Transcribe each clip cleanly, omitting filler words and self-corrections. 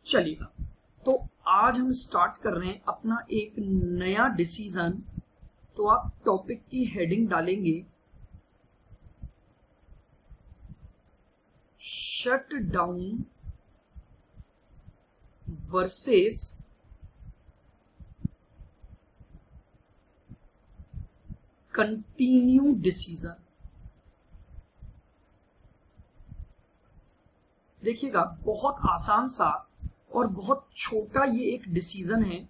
चलेगा। तो आज हम स्टार्ट कर रहे हैं अपना एक नया डिसीजन। तो आप टॉपिक की हेडिंग डालेंगे shut down versus continue decision. देखिएगा बहुत आसान सा और बहुत छोटा ये एक डिसीजन है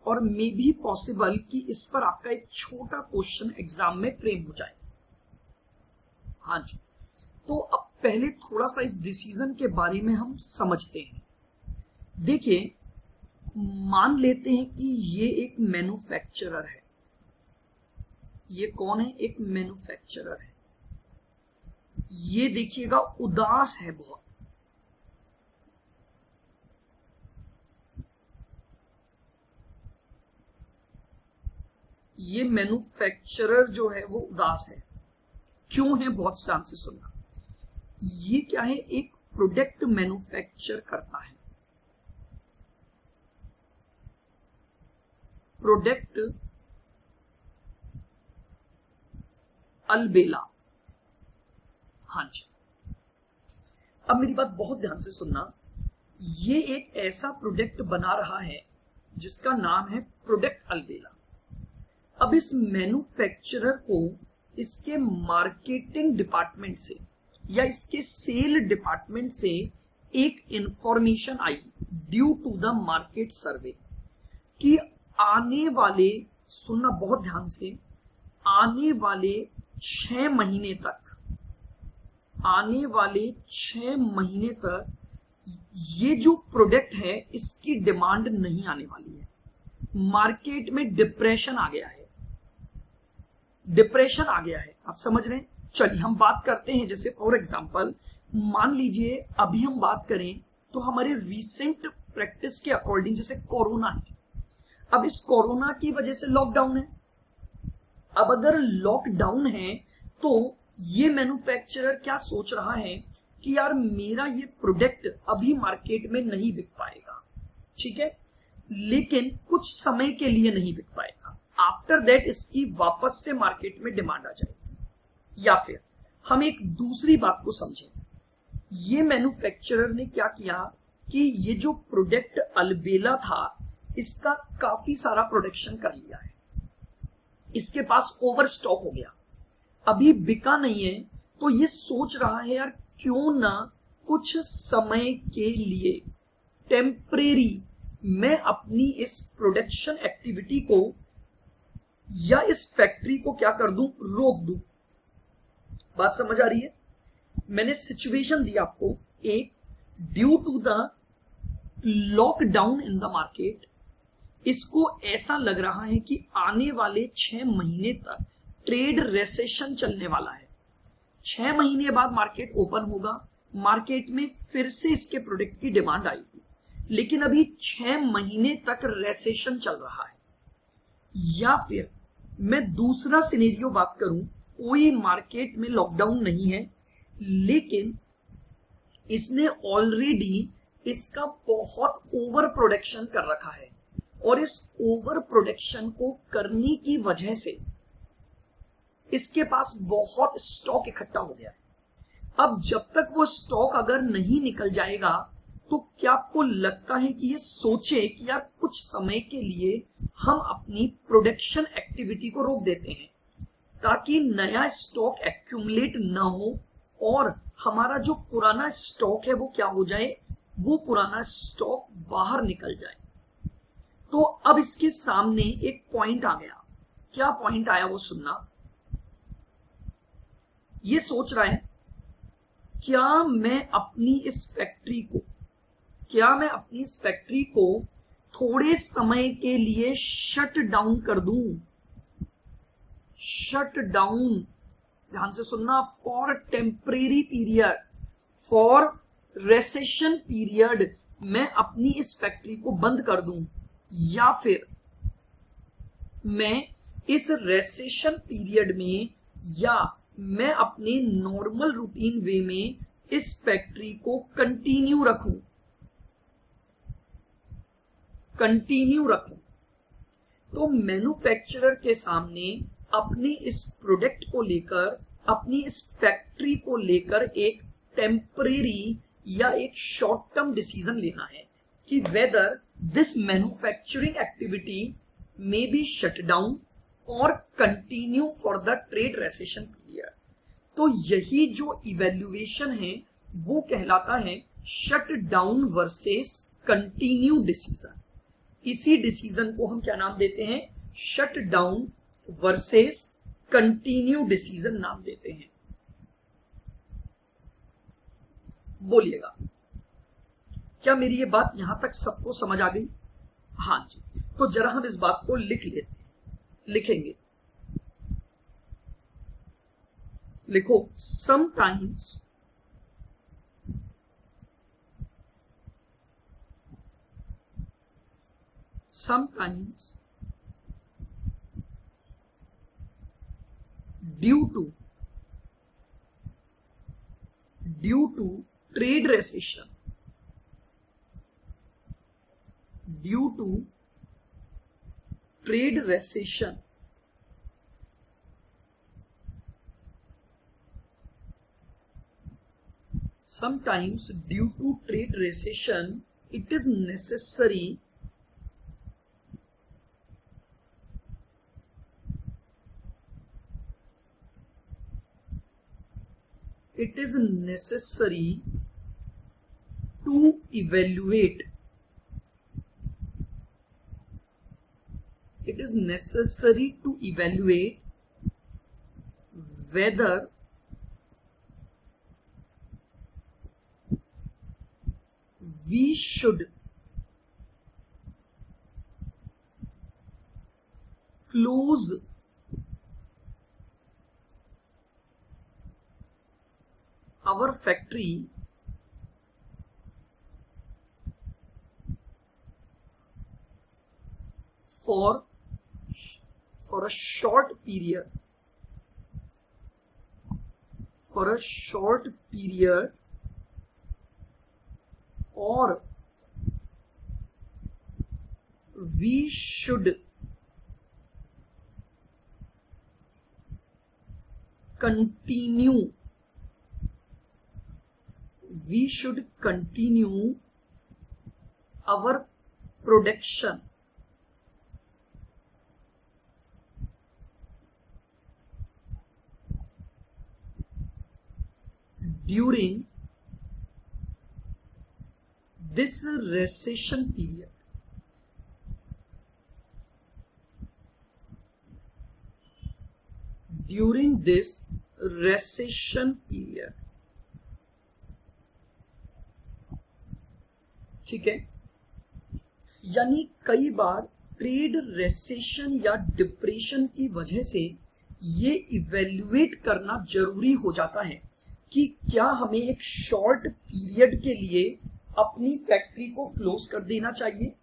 और मे भी पॉसिबल कि इस पर आपका एक छोटा क्वेश्चन एग्जाम में फ्रेम हो जाए। हाँ जी, तो अब पहले थोड़ा सा इस डिसीजन के बारे में हम समझते हैं। देखिए, मान लेते हैं कि ये एक मैन्युफैक्चरर है। ये कौन है? एक मैन्युफैक्चरर है। ये देखिएगा उदास है बहुत। ये मैन्युफैक्चरर जो है वो उदास है। क्यों है? बहुत ध्यान से सुनना। ये क्या है? एक प्रोडक्ट मैन्युफैक्चर करता है। प्रोडक्ट अलबेला। हाँ जी, अब मेरी बात बहुत ध्यान से सुनना। ये एक ऐसा प्रोडक्ट बना रहा है जिसका नाम है प्रोडक्ट अलबेला। अब इस मैन्युफैक्चरर को इसके मार्केटिंग डिपार्टमेंट से या इसके सेल डिपार्टमेंट से एक इंफॉर्मेशन आई due to the market survey कि आने वाले, सुनना बहुत ध्यान से, आने वाले 6 महीने तक, आने वाले 6 महीने तक ये जो प्रोडक्ट है इसकी डिमांड नहीं आने वाली है। मार्केट में डिप्रेशन आ गया है। डिप्रेशन आ गया है, आप समझ रहे हैं? चलिए हम बात करते हैं। जैसे फॉर एग्जांपल मान लीजिए अभी हम बात करें तो हमारे रीसेंट प्रैक्टिस के अकॉर्डिंग जैसे कोरोना है। अब इस कोरोना की वजह से लॉकडाउन है। अब अगर लॉकडाउन है तो ये मैन्युफैक्चरर क्या सोच रहा है कि यार मेरा ये प्रोडक्ट अभी मार्केट में नहीं बिक पाएगा, ठीक है, लेकिन कुछ समय के लिए नहीं बिक पाएगा। आफ्टर दैट इसकी वापस से मार्केट में डिमांड आ जाएगी। या फिर हम एक दूसरी बात को समझें। ये मैन्युफैक्चरर ने क्या किया कि ये जो प्रोडक्ट अलबेला था इसका काफी सारा प्रोडक्शन कर लिया है। इसके पास ओवर स्टॉक हो गया, अभी बिका नहीं है। तो ये सोच रहा है यार क्यों ना कुछ समय के लिए टेम्परेरी मैं अपनी इस प्रोडक्शन एक्टिविटी को या इस फैक्ट्री को क्या कर दूं, रोक दूं। बात समझ आ रही है? मैंने सिचुएशन दी आपको एक, due to the lockdown in the market, इसको ऐसा लग रहा है कि आने वाले 6 महीने तक ट्रेड रेसेशन चलने वाला है। 6 महीने बाद मार्केट ओपन होगा, मार्केट में फिर से इसके प्रोडक्ट की डिमांड आएगी, लेकिन अभी 6 महीने तक रेसेशन चल रहा है। या फिर मैं दूसरा सिनेरियो बात करूं, कोई मार्केट में लॉकडाउन नहीं है लेकिन इसने ऑलरेडी इसका बहुत ओवर प्रोडक्शन कर रखा है और इस ओवर प्रोडक्शन को करने की वजह से इसके पास बहुत स्टॉक इकट्ठा हो गया है। अब जब तक वो स्टॉक अगर नहीं निकल जाएगा तो क्या आपको लगता है कि ये सोचे कि यार कुछ समय के लिए हम अपनी प्रोडक्शन एक्टिविटी को रोक देते हैं ताकि नया स्टॉक एक्यूमुलेट ना हो और हमारा जो पुराना स्टॉक है वो क्या हो जाए, वो पुराना स्टॉक बाहर निकल जाए। तो अब इसके सामने एक पॉइंट आ गया। क्या पॉइंट आया वो सुनना। ये सोच रहा है क्या मैं अपनी इस फैक्ट्री को थोड़े समय के लिए शट डाउन कर दूं। शट डाउन, ध्यान से सुनना, for temporary period, for recession period मैं अपनी इस फैक्ट्री को बंद कर दूं, या फिर मैं इस रेसेशन पीरियड में या मैं अपने नॉर्मल रूटीन वे में इस फैक्ट्री को कंटिन्यू रखूं। कंटिन्यू रखूं, तो मैन्युफैक्चरर के सामने अपने इस प्रोडक्ट को लेकर, अपनी इस फैक्ट्री को लेकर एक टेम्परेरी या एक शॉर्ट टर्म डिसीजन लेना है कि whether this manufacturing activity may be shut down और continue for the trade recession period. तो यही जो इवेल्युएशन है वो कहलाता है shut down versus continue decision. इसी डिसीजन को हम क्या नाम देते हैं? Shut down versus continue decision नाम देते हैं। बोलिएगा, क्या मेरी ये बात यहां तक सबको समझ आ गई? हाँ जी। तो जरा हम इस बात को लिख लेते हैं, लिखेंगे। लिखो, sometimes due to trade recession, sometimes due to trade recession it is necessary to evaluate whether we should close our factory for a short period, or we should continue our production during this recession period. ठीक है, यानी कई बार trade recession या depression की वजह से ये evaluate करना जरूरी हो जाता है कि क्या हमें एक शॉर्ट पीरियड के लिए अपनी फैक्ट्री को क्लोज कर देना चाहिए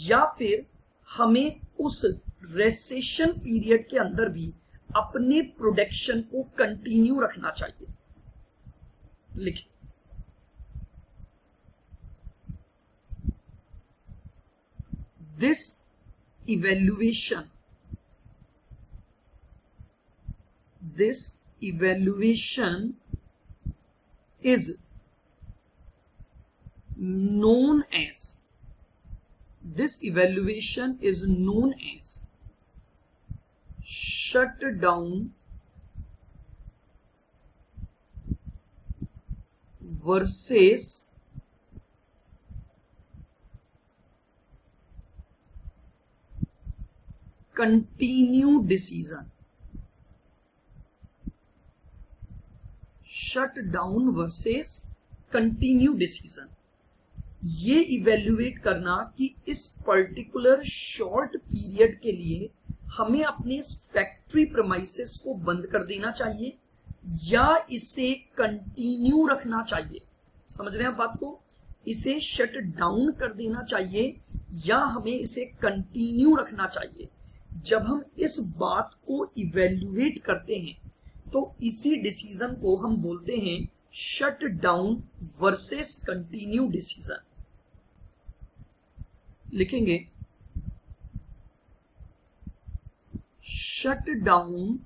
या फिर हमें उस रेसेशन पीरियड के अंदर भी अपने प्रोडक्शन को कंटिन्यू रखना चाहिए। लिखिए, this evaluation is known as shut down versus continue decision. Shut down versus continue decision, ये इवेल्युएट करना कि इस पर्टिकुलर शॉर्ट पीरियड के लिए हमें अपने इस फैक्ट्री प्रेमाइसेस को बंद कर देना चाहिए या इसे कंटिन्यू रखना चाहिए। समझ रहे हैं आप बात को? इसे शट डाउन कर देना चाहिए या हमें इसे कंटिन्यू रखना चाहिए। जब हम इस बात को इवेल्युएट करते हैं तो इसी डिसीजन को हम बोलते हैं shut down versus continue decision. लिखेंगे shut down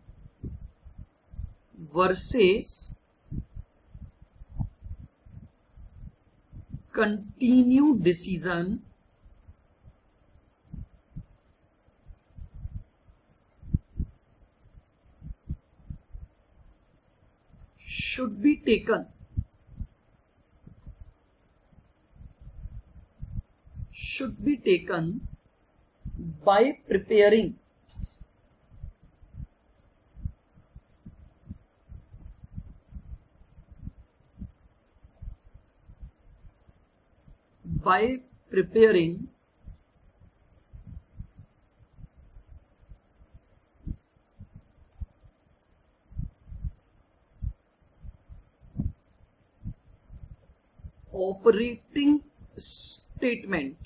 versus continue decision should be taken by preparing operating statement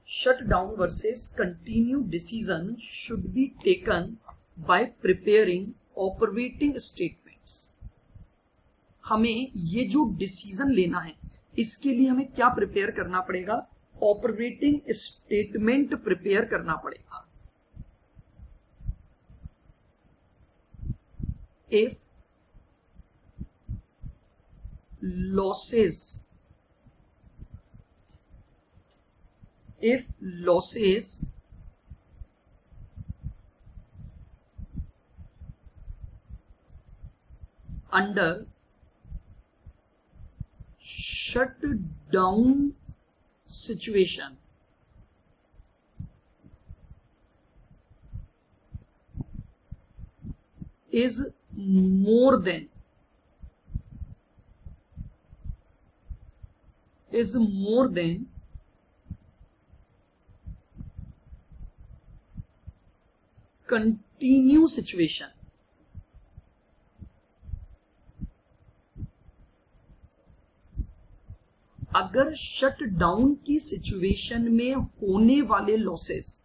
shutdown versus continue decision should be taken by preparing operating statements। हमें ये जो डिसीजन लेना है इसके लिए हमें क्या प्रिपेयर करना पड़ेगा? ऑपरेटिंग स्टेटमेंट प्रिपेयर करना पड़ेगा। If losses under shutdown situation is more than continue situation, अगर शट डाउन की सिचुएशन में होने वाले लॉसेस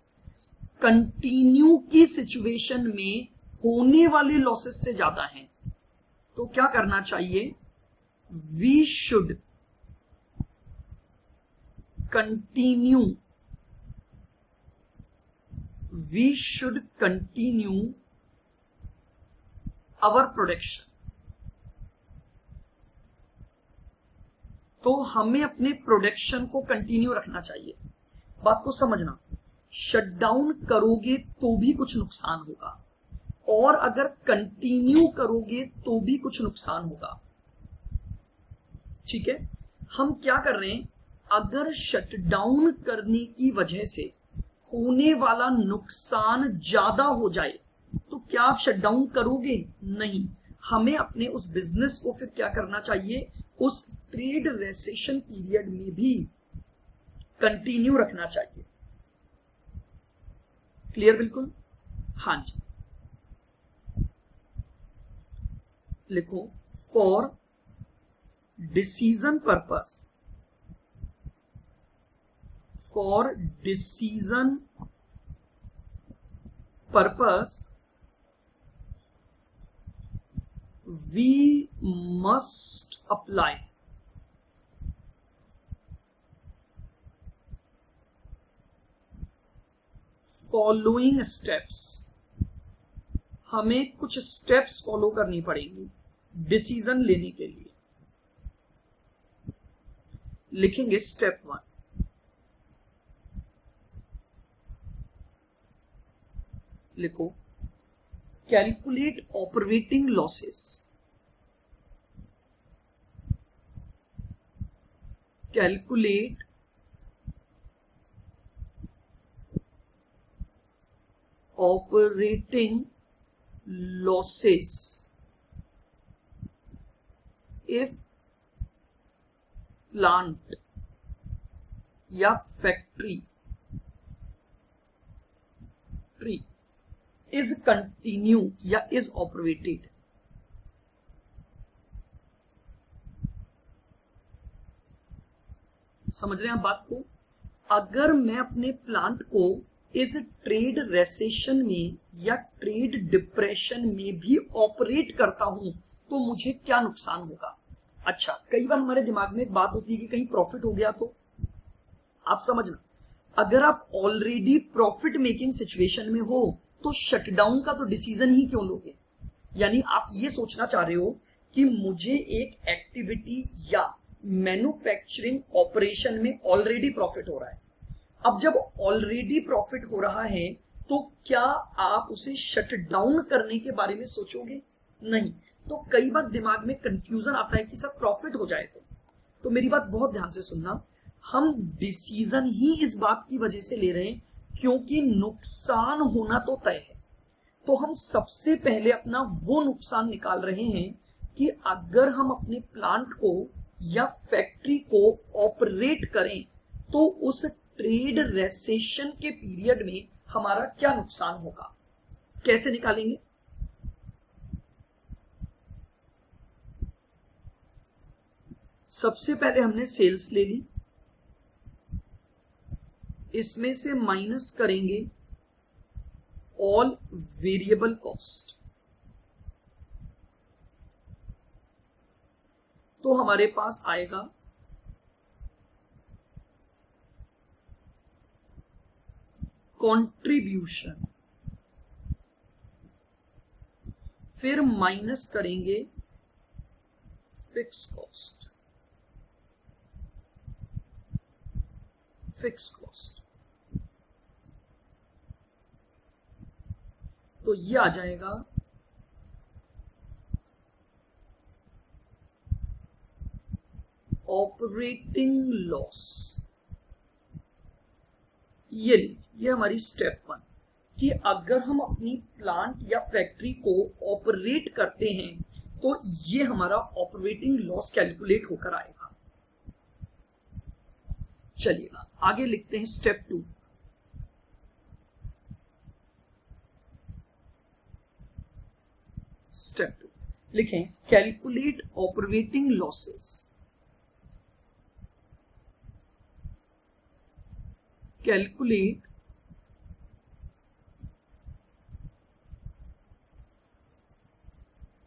कंटिन्यू की सिचुएशन में होने वाले लॉसेस से ज्यादा हैं तो क्या करना चाहिए? We should continue our production. तो हमें अपने प्रोडक्शन को कंटिन्यू रखना चाहिए। बात को समझना, शटडाउन करोगे तो भी कुछ नुकसान होगा और अगर कंटिन्यू करोगे तो भी कुछ नुकसान होगा। ठीक है, हम क्या कर रहे हैं? अगर शटडाउन करने की वजह से होने वाला नुकसान ज्यादा हो जाए तो क्या आप शटडाउन करोगे? नहीं। हमें अपने उस बिजनेस को फिर क्या करना चाहिए? उस ट्रेड रेसेशन पीरियड में भी कंटिन्यू रखना चाहिए। क्लियर? बिल्कुल। हाँ जी, लिखो for decision purpose we must apply following steps। हमें कुछ स्टेप्स फॉलो करनी पड़ेंगी डिसीजन लेने के लिए। लिखेंगे स्टेप 1, लिखो calculate operating losses. Calculate operating losses if plant या फैक्ट्री इज कंटिन्यू या इज ऑपरेटेड। समझ रहे हैं आप बात को? अगर मैं अपने प्लांट को इस ट्रेड रेसेशन में या ट्रेड डिप्रेशन में भी ऑपरेट करता हूं तो मुझे क्या नुकसान होगा। अच्छा, कई बार हमारे दिमाग में एक बात होती है कि कहीं प्रॉफिट हो गया तो। आप समझना, अगर आप ऑलरेडी प्रॉफिट मेकिंग सिचुएशन में हो तो शटडाउन का तो डिसीजन ही क्यों लोगे। यानी आप ये सोचना चाह रहे हो कि मुझे एक एक्टिविटी या मैन्युफैक्चरिंग ऑपरेशन में ऑलरेडी प्रॉफिट हो रहा है। अब जब ऑलरेडी प्रॉफिट हो रहा है तो क्या आप उसे शट डाउन करने के बारे में सोचोगे? नहीं। तो कई बार दिमाग में कंफ्यूजन आता है कि सर प्रॉफिट हो जाए तो मेरी बात बहुत ध्यान से सुनना, हम डिसीजन ही इस बात की वजह से ले रहे हैं क्योंकि नुकसान होना तो तय है। तो हम सबसे पहले अपना वो नुकसान निकाल रहे हैं कि अगर हम अपने प्लांट को या फैक्ट्री को ऑपरेट करें तो उस ट्रेड रेसेशन के पीरियड में हमारा क्या नुकसान होगा। कैसे निकालेंगे? सबसे पहले हमने सेल्स ले ली, इसमें से माइनस करेंगे ऑल वेरिएबल कॉस्ट, तो हमारे पास आएगा कंट्रीब्यूशन, फिर माइनस करेंगे फिक्स कॉस्ट। तो ये आ जाएगा ऑपरेटिंग लॉस। ये हमारी स्टेप 1 कि अगर हम अपनी प्लांट या फैक्ट्री को ऑपरेट करते हैं तो ये हमारा ऑपरेटिंग लॉस कैलकुलेट होकर आएगा। चलिए आगे लिखते हैं स्टेप 2। स्टेप 2 लिखें calculate operating losses. Calculate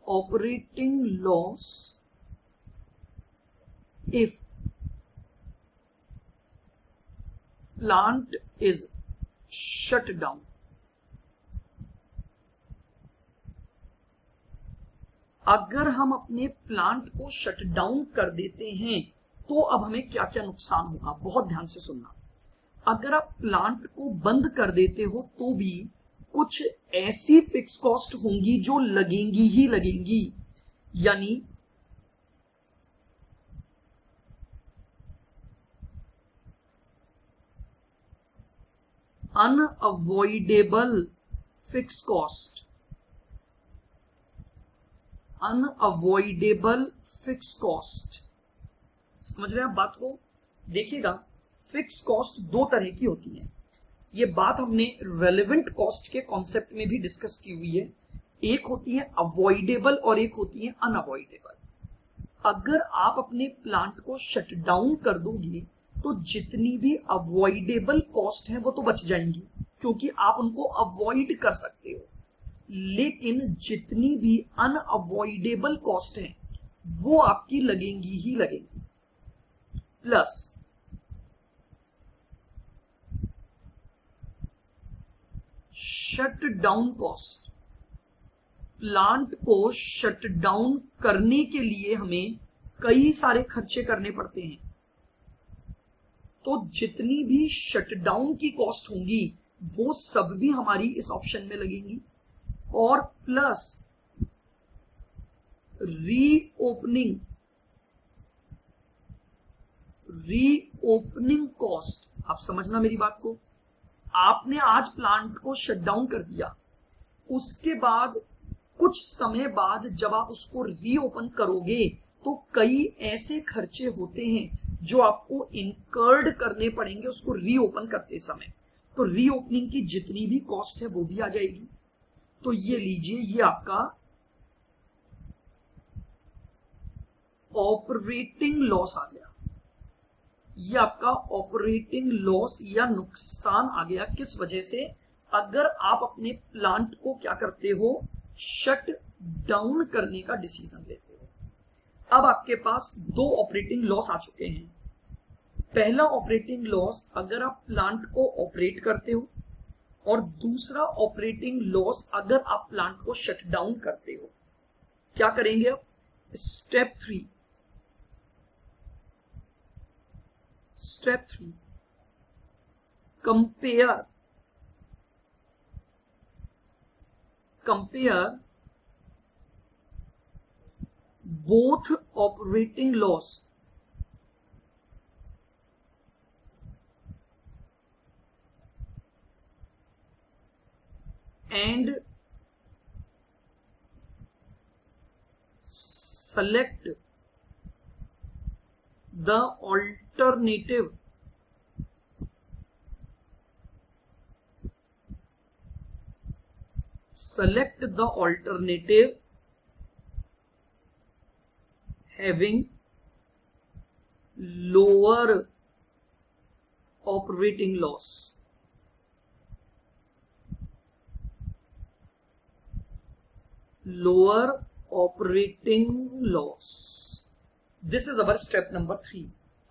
operating loss if plant is shut down। अगर हम अपने प्लांट को शट डाउन कर देते हैं तो अब हमें क्या क्या नुकसान होगा, बहुत ध्यान से सुनना। अगर आप प्लांट को बंद कर देते हो तो भी कुछ ऐसी फिक्स कॉस्ट होंगी जो लगेंगी ही लगेंगी, यानी unavoidable fix cost. Unavoidable fix cost, समझ रहे हैं आप बात को? देखिएगा, फिक्स कॉस्ट दो तरह की होती है। ये बात हमने रेलेवेंट कॉस्ट के कॉन्सेप्ट में भी डिस्कस की हुई है। एक होती है अवॉइडेबल और एक होती है अनअवॉइडेबल। अगर आप अपने प्लांट को शट डाउन कर दोगे तो जितनी भी अवॉइडेबल कॉस्ट है वो तो बच जाएंगी क्योंकि आप उनको अवॉइड कर सकते हो, लेकिन जितनी भी अनअवॉइडेबल कॉस्ट है वो आपकी लगेंगी ही लगेंगी। Plus shut down cost. Plant को शट डाउन करने के लिए हमें कई सारे खर्चे करने पड़ते हैं, तो जितनी भी शटडाउन की कॉस्ट होंगी वो सब भी हमारी इस ऑप्शन में लगेंगी। और प्लस रीओपनिंग कॉस्ट। आप समझना मेरी बात को, आपने आज प्लांट को शटडाउन कर दिया, उसके बाद कुछ समय बाद जब आप उसको रीओपन करोगे तो कई ऐसे खर्चे होते हैं जो आपको इनकर्ड करने पड़ेंगे उसको रीओपन करते समय, तो रीओपनिंग की जितनी भी कॉस्ट है वो भी आ जाएगी। तो ये लीजिए, ये आपका ऑपरेटिंग लॉस आ गया। ये आपका ऑपरेटिंग लॉस या नुकसान आ गया। किस वजह से? अगर आप अपने प्लांट को क्या करते हो, शट डाउन करने का डिसीजन लेते हो। अब आपके पास दो ऑपरेटिंग लॉस आ चुके हैं। पहला ऑपरेटिंग लॉस अगर आप प्लांट को ऑपरेट करते हो, और दूसरा ऑपरेटिंग लॉस अगर आप प्लांट को शट डाउन करते हो। क्या करेंगे अब? Step 3 compare both operating loss and select the alternative having lower operating loss. Lower operating loss. This is our step number 3.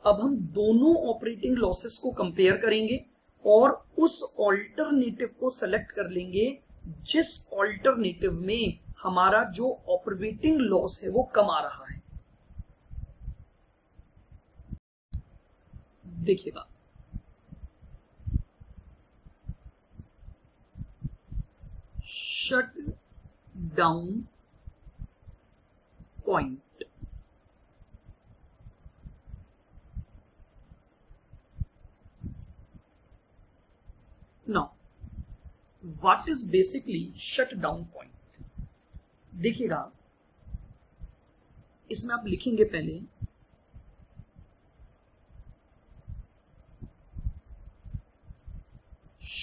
अब हम दोनों ऑपरेटिंग लॉसेस को कंपेयर करेंगे और उस ऑल्टरनेटिव को सेलेक्ट कर लेंगे जिस ऑल्टरनेटिव में हमारा जो ऑपरेटिंग लॉस है वो कम आ रहा है। देखिएगा, shut down point. Now what is basically shut down point? देखिएगा, इसमें आप लिखेंगे पहले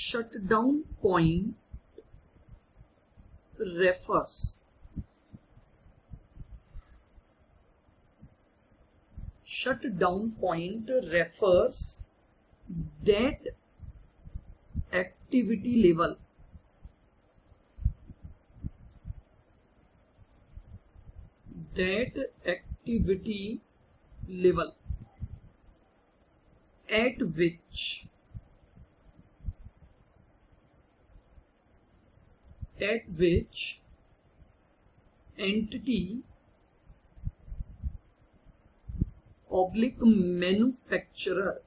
shutdown point refers that activity level at which entity / manufacturer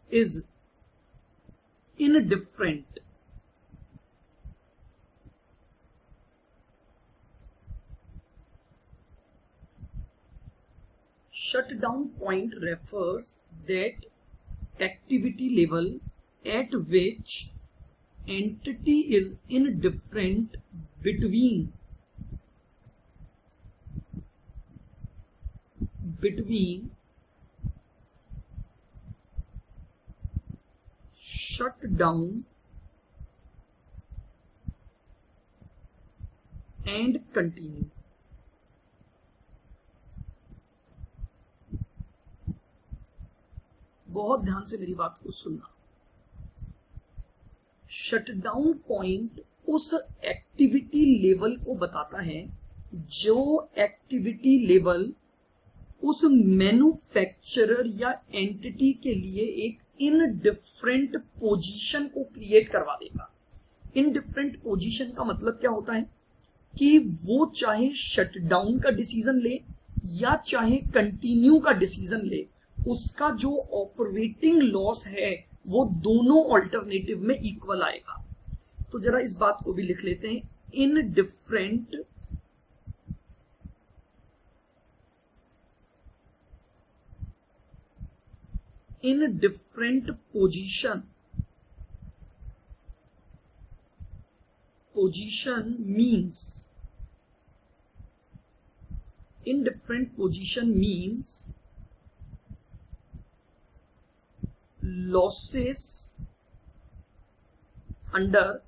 is indifferent shutdown point refers that activity level at which entity is indifferent between shutdown and continue. बहुत ध्यान से मेरी बात को सुनना। शटडाउन पॉइंट उस एक्टिविटी लेवल को बताता है जो एक्टिविटी लेवल उस मैन्युफैक्चरर या एंटिटी के लिए एक इनडिफरेंट पोजीशन को क्रिएट करवा देगा। इनडिफरेंट पोजीशन का मतलब क्या होता है कि वो चाहे शटडाउन का डिसीजन ले या चाहे कंटिन्यू का डिसीजन ले, उसका जो ऑपरेटिंग लॉस है वो दोनों ऑल्टरनेटिव में इक्वल आएगा। तो जरा इस बात को भी लिख लेते हैं, indifferent position means losses under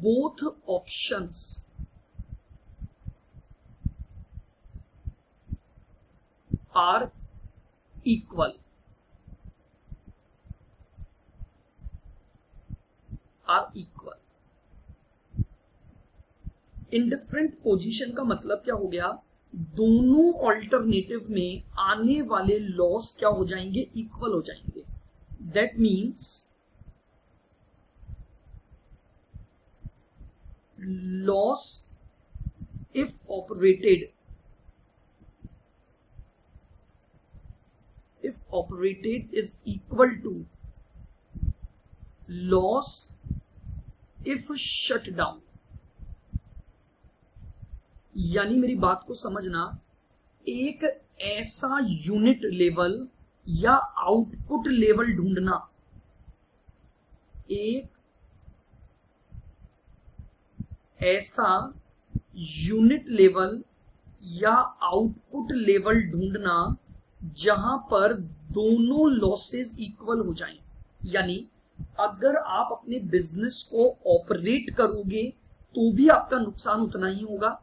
both options are equal, indifferent position का मतलब क्या हो गया, दोनों ऑल्टरनेटिव में आने वाले लॉस क्या हो जाएंगे, इक्वल हो जाएंगे। That means loss if operated is equal to loss if shut down। यानी मेरी बात को समझना, एक ऐसा यूनिट लेवल या आउटपुट लेवल ढूंढना, एक ऐसा यूनिट लेवल या आउटपुट लेवल ढूंढना जहां पर दोनों लॉसेस इक्वल हो जाएं। यानी अगर आप अपने बिजनेस को ऑपरेट करोगे तो भी आपका नुकसान उतना ही होगा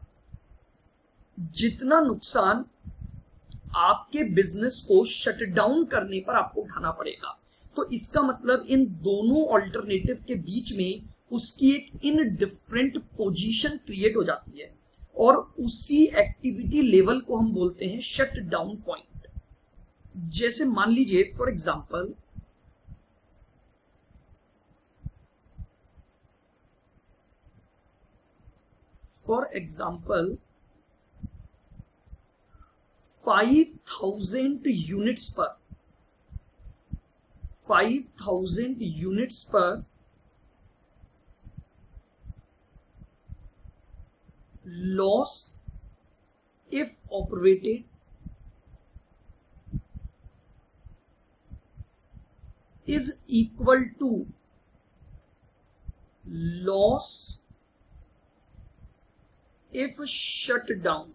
जितना नुकसान आपके बिजनेस को शट डाउन करने पर आपको उठाना पड़ेगा। तो इसका मतलब इन दोनों ऑल्टरनेटिव के बीच में उसकी एक इनडिफरेंट पोजीशन क्रिएट हो जाती है और उसी एक्टिविटी लेवल को हम बोलते हैं शट डाउन पॉइंट। जैसे मान लीजिए for example for example 5000 units पर 5000 यूनिट्स पर loss if operated is equal to loss if shut down,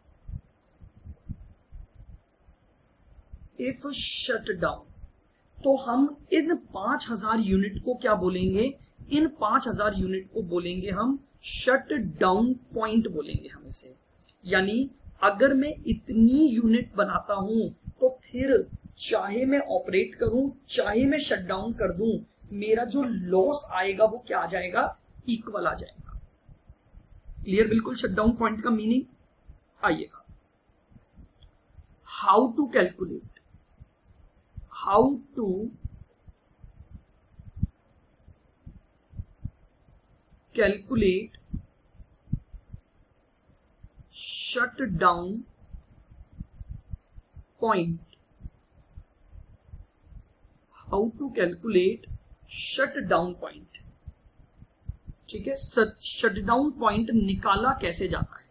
तो हम इन 5000 यूनिट को क्या बोलेंगे, इन 5000 यूनिट को बोलेंगे हम शट डाउन पॉइंट बोलेंगे हम इसे। यानी अगर मैं इतनी यूनिट बनाता हूं तो फिर चाहे मैं ऑपरेट करूं चाहे मैं शट डाउन कर दूं, मेरा जो लॉस आएगा वो क्या आ जाएगा, इक्वल आ जाएगा। क्लियर बिल्कुल शट डाउन पॉइंट का मीनिंग। आइएगा how to calculate shut down point, how to calculate shut down point. ठीक है, शट डाउन पॉइंट निकाला कैसे जाता है,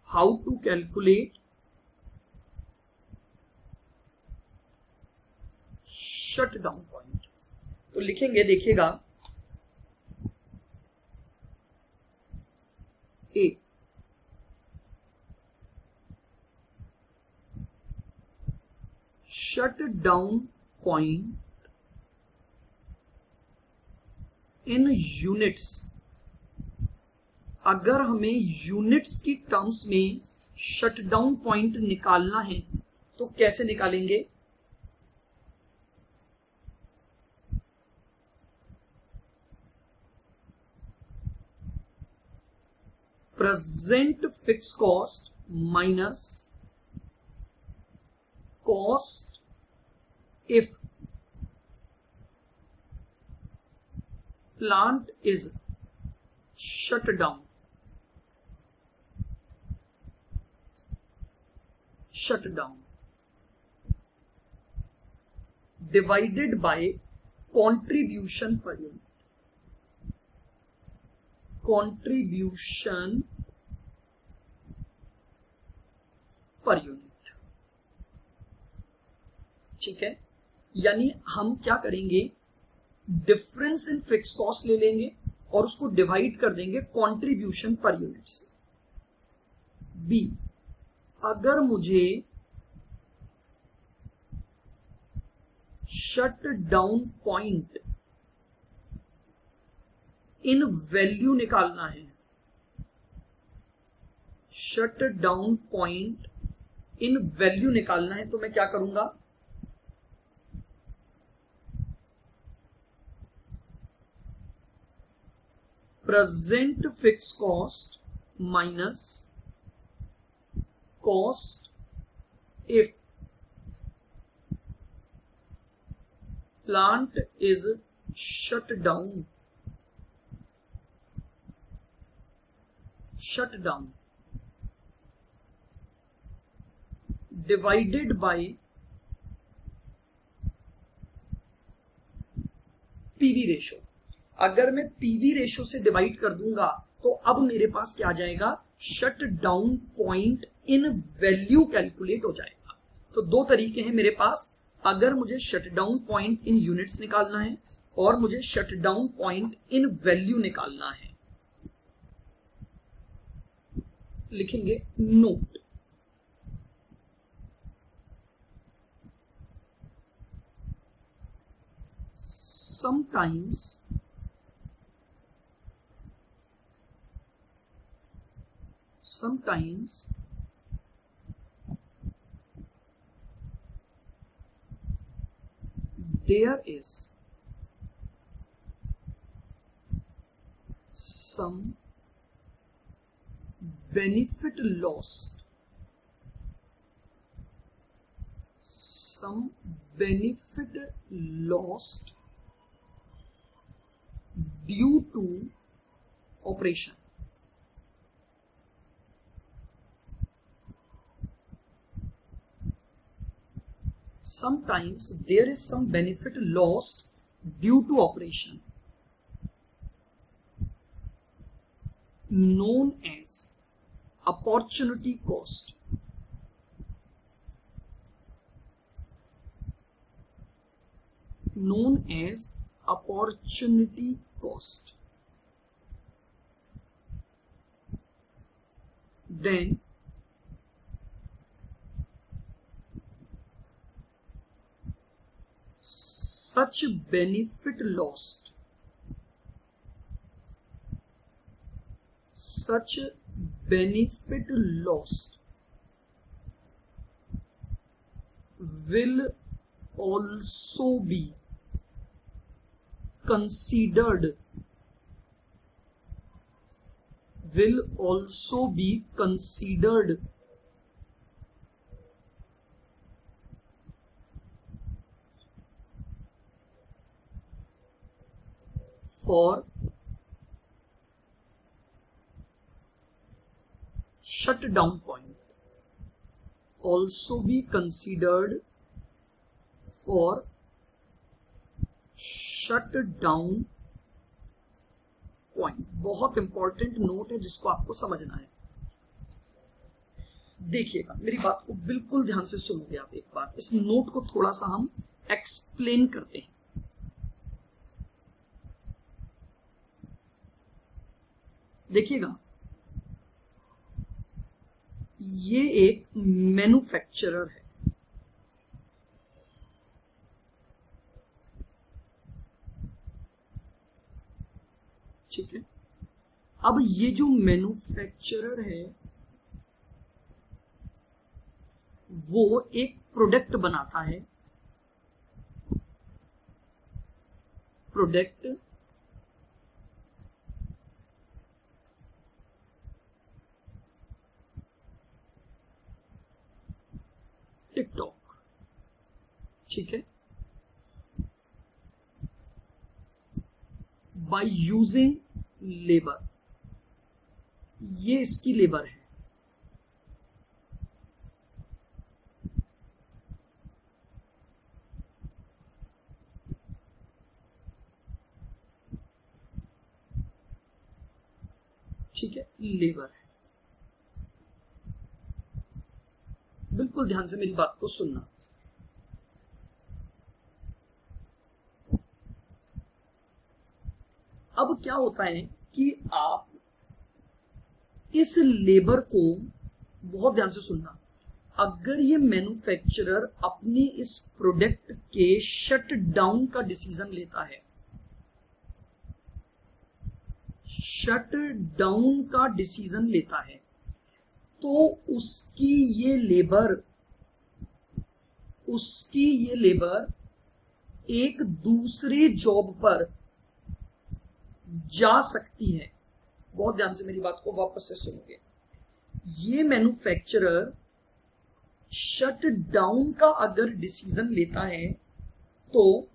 how to calculate shut down point. तो लिखेंगे, देखिएगा, a shut down point in units. अगर हमें यूनिट्स की टर्म्स में शट डाउन पॉइंट निकालना है तो कैसे निकालेंगे, present fix cost minus cost if plant is shut down, divided by contribution per unit, contribution per unit. ठीक है, यानी हम क्या करेंगे, डिफरेंस इन फिक्स कॉस्ट ले लेंगे और उसको डिवाइड कर देंगे कंट्रीब्यूशन पर यूनिट से। बी, अगर मुझे शट डाउन पॉइंट इन वैल्यू निकालना है, शट डाउन पॉइंट इन वैल्यू निकालना है तो मैं क्या करूंगा, present fix cost minus cost if plant is shut down divided by PV ratio. अगर मैं पीवी रेशो से डिवाइड कर दूंगा तो अब मेरे पास क्या आ जाएगा, शट डाउन पॉइंट इन वैल्यू कैलकुलेट हो जाएगा। तो दो तरीके हैं मेरे पास, अगर मुझे shut down point in units निकालना है और मुझे शट डाउन पॉइंट इन वैल्यू निकालना है। लिखेंगे note, sometimes there is some benefit lost, due to operation. Sometimes there is some benefit lost due to operation known as opportunity cost. Then such benefit lost will also be considered for shut down point, बहुत important note है जिसको आपको समझना है। देखिएगा, मेरी बात को बिल्कुल ध्यान से सुनोगे आप। एक बार इस नोट को थोड़ा सा हम एक्सप्लेन करते हैं। देखिएगा, ये एक मैन्युफैक्चरर है, ठीक है। अब ये जो मैन्युफैक्चरर है वो एक प्रोडक्ट बनाता है, प्रोडक्ट टिकटॉक, ठीक है, बाय यूजिंग लेबर। ये इसकी लेबर है, ठीक है, लेबर है। बिल्कुल ध्यान से मेरी बात को सुनना। अब क्या होता है कि आप इस लेबर को बहुत ध्यान से सुनना। अगर ये मैन्युफैक्चरर अपनी इस प्रोडक्ट के शट डाउन का डिसीजन लेता है, शट डाउन का डिसीजन लेता है, तो उसकी ये लेबर एक दूसरे जॉब पर जा सकती है। बहुत ध्यान से मेरी बात को वापस से सुनोगे। ये मैन्युफैक्चरर शट डाउन का अगर डिसीजन लेता है तो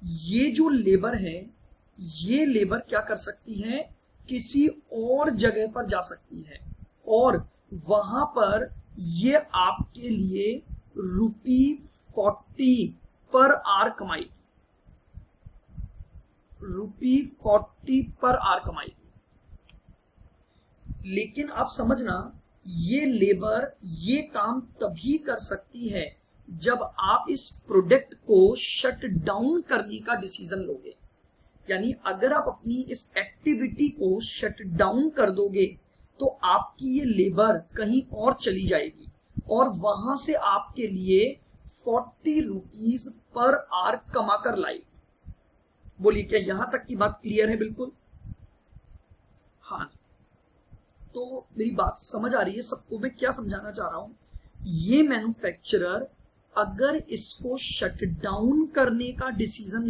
ये जो लेबर है, ये लेबर क्या कर सकती है, किसी और जगह पर जा सकती है और वहां पर ये आपके लिए ₹40 पर आवर कमाएगी, ₹40 पर आवर कमाएगी। लेकिन आप समझना, ये लेबर ये काम तभी कर सकती है जब आप इस प्रोडक्ट को शट डाउन करने का डिसीजन लोगे। यानी अगर आप अपनी इस एक्टिविटी को शट डाउन कर दोगे तो आपकी ये लेबर कहीं और चली जाएगी और वहां से आपके लिए ₹40 पर आवर कमा कर लाएगी। बोलिए, क्या यहां तक की बात क्लियर है? बिल्कुल हाँ। तो मेरी बात समझ आ रही है सबको? मैं क्या समझाना चाह रहा हूं, ये मैन्युफैक्चरर अगर इसको शट डाउन करने का डिसीजन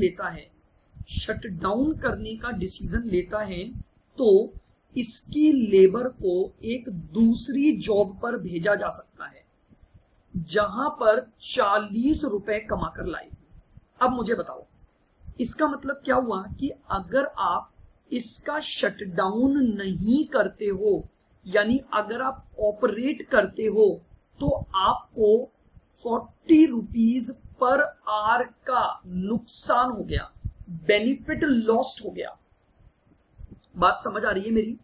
लेता है तो इसकी लेबर को एक दूसरी जॉब पर भेजा जा सकता है जहां पर ₹40 कमा कर लाएगी। अब मुझे बताओ, इसका मतलब क्या हुआ कि अगर आप इसका शट डाउन नहीं करते हो, यानी अगर आप ऑपरेट करते हो, तो आपको ₹40 पर आवर का नुकसान हो गया, बेनिफिट लॉस्ट हो गया। बात समझ आ रही है मेरी?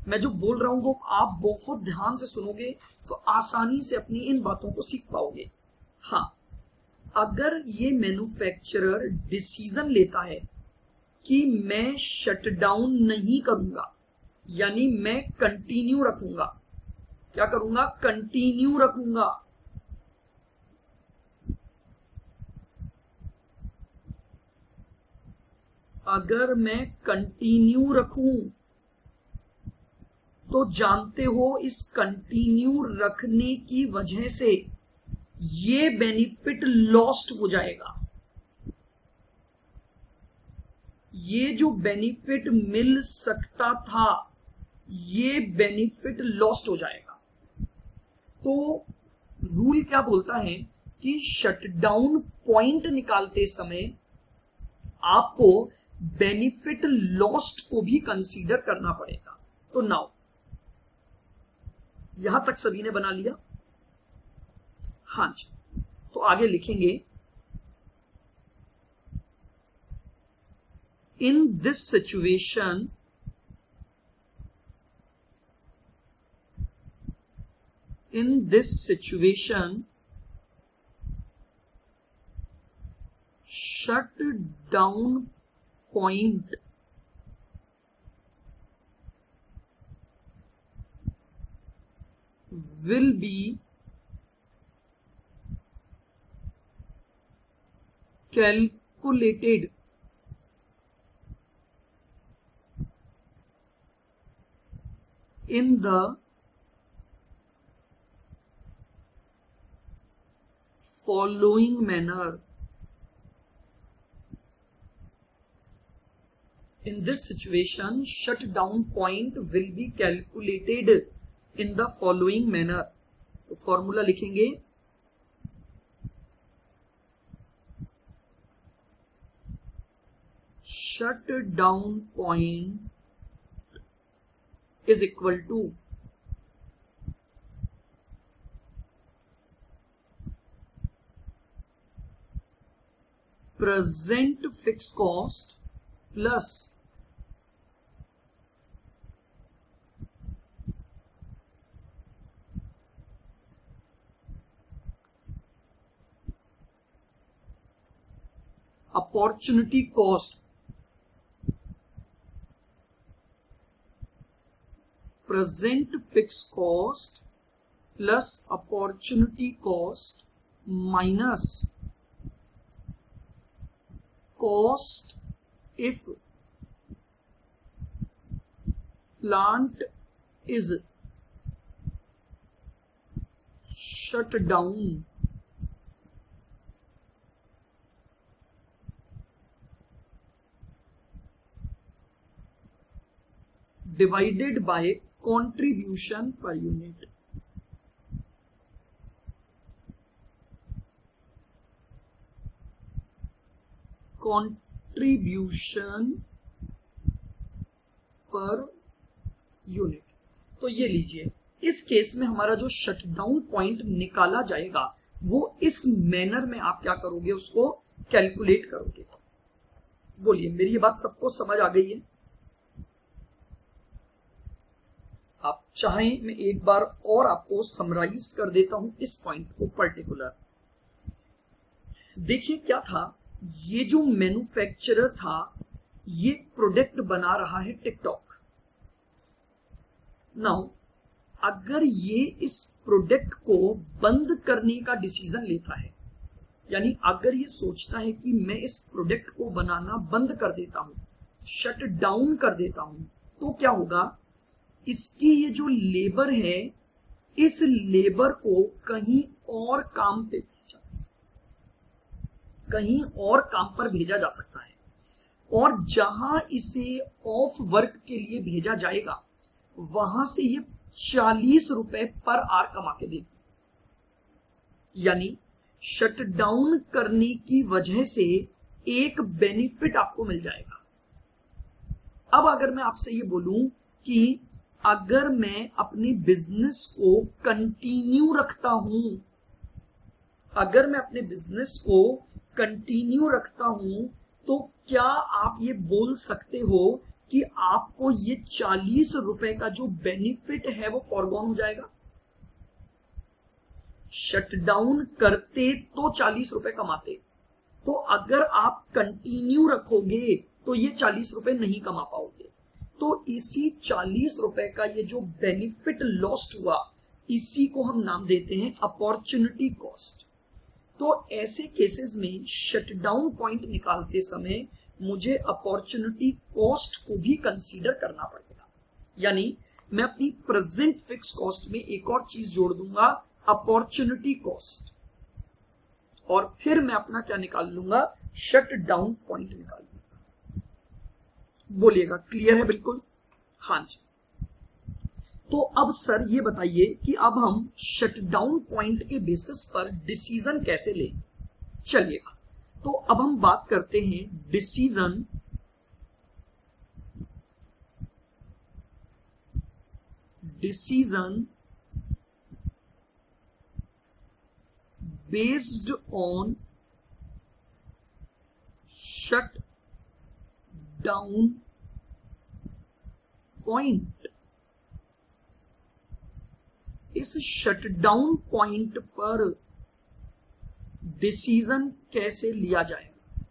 मैं जो बोल रहा हूं वो आप बहुत ध्यान से सुनोगे तो आसानी से अपनी इन बातों को सीख पाओगे। हाँ, अगर ये मैन्युफैक्चरर डिसीजन लेता है कि मैं शट डाउन नहीं करूंगा, यानी मैं कंटिन्यू रखूंगा, क्या करूंगा, कंटिन्यू रखूंगा, अगर मैं कंटिन्यू रखूं तो जानते हो इस कंटिन्यू रखने की वजह से ये बेनिफिट लॉस्ट हो जाएगा। ये जो बेनिफिट मिल सकता था, ये बेनिफिट लॉस्ट हो जाएगा। तो रूल क्या बोलता है कि शटडाउन पॉइंट निकालते समय आपको बेनिफिट लॉस्ट को भी कंसीडर करना पड़ेगा। तो नाउ यहां तक सभी ने बना लिया? हाँ जी, तो आगे लिखेंगे, in this situation shut down point will be calculated in the following manner. In this situation, shutdown point will be calculated in the following manner. तो फॉर्मूला लिखेंगे, shutdown point is equal to present fixed cost plus opportunity cost present fixed cost plus opportunity cost minus cost if plant is shut down divided by contribution per unit. Contribution per unit. तो ये लीजिए, इस case में हमारा जो shutdown point निकाला जाएगा वो इस मैनर में आप क्या करोगे, उसको कैलकुलेट करोगे। बोलिए, मेरी ये बात सबको समझ आ गई है? आप चाहें मैं एक बार और आपको समराइज कर देता हूं इस पॉइंट को पर्टिकुलर। देखिए क्या था, ये जो मैन्युफैक्चरर था ये प्रोडक्ट बना रहा है टिकटॉक। नाउ अगर ये इस प्रोडक्ट को बंद करने का डिसीजन लेता है, यानी अगर ये सोचता है कि मैं इस प्रोडक्ट को बनाना बंद कर देता हूं, शट डाउन कर देता हूं, तो क्या होगा, इसकी ये जो लेबर है इस लेबर को कहीं और काम पे कहीं और काम पर भेजा जा सकता है, और जहां इसे ऑफ वर्क के लिए भेजा जाएगा वहां से ये 40 रुपए पर आवर कमा के देगी। यानी शट डाउन करने की वजह से एक बेनिफिट आपको मिल जाएगा। अब अगर मैं आपसे ये बोलूं कि अगर मैं अपने बिजनेस को कंटिन्यू रखता हूं, अगर मैं अपने बिजनेस को कंटिन्यू रखता हूं, तो क्या आप ये बोल सकते हो कि आपको ये 40 रुपए का जो बेनिफिट है वो फॉरगॉन हो जाएगा? शटडाउन करते तो 40 रुपए कमाते, तो अगर आप कंटिन्यू रखोगे तो ये 40 रुपए नहीं कमा पाओगे। तो इसी 40 रुपए का ये जो बेनिफिट लॉस्ट हुआ, इसी को हम नाम देते हैं अपॉर्चुनिटी कॉस्ट। तो ऐसे केसेस में शटडाउन पॉइंट निकालते समय मुझे अपॉर्चुनिटी कॉस्ट को भी कंसीडर करना पड़ेगा। यानी मैं अपनी प्रेजेंट फिक्स कॉस्ट में एक और चीज जोड़ दूंगा, अपॉर्चुनिटी कॉस्ट, और फिर मैं अपना क्या निकाल लूंगा, शट डाउन पॉइंट निकाल लूंगा। बोलिएगा क्लियर है? बिल्कुल, हाँ जी। तो अब सर ये बताइए कि अब हम शटडाउन पॉइंट के बेसिस पर डिसीजन कैसे लें। चलिएगा, तो अब हम बात करते हैं decision based on shut down point. इस शटडाउन पॉइंट पर डिसीजन कैसे लिया जाएगा,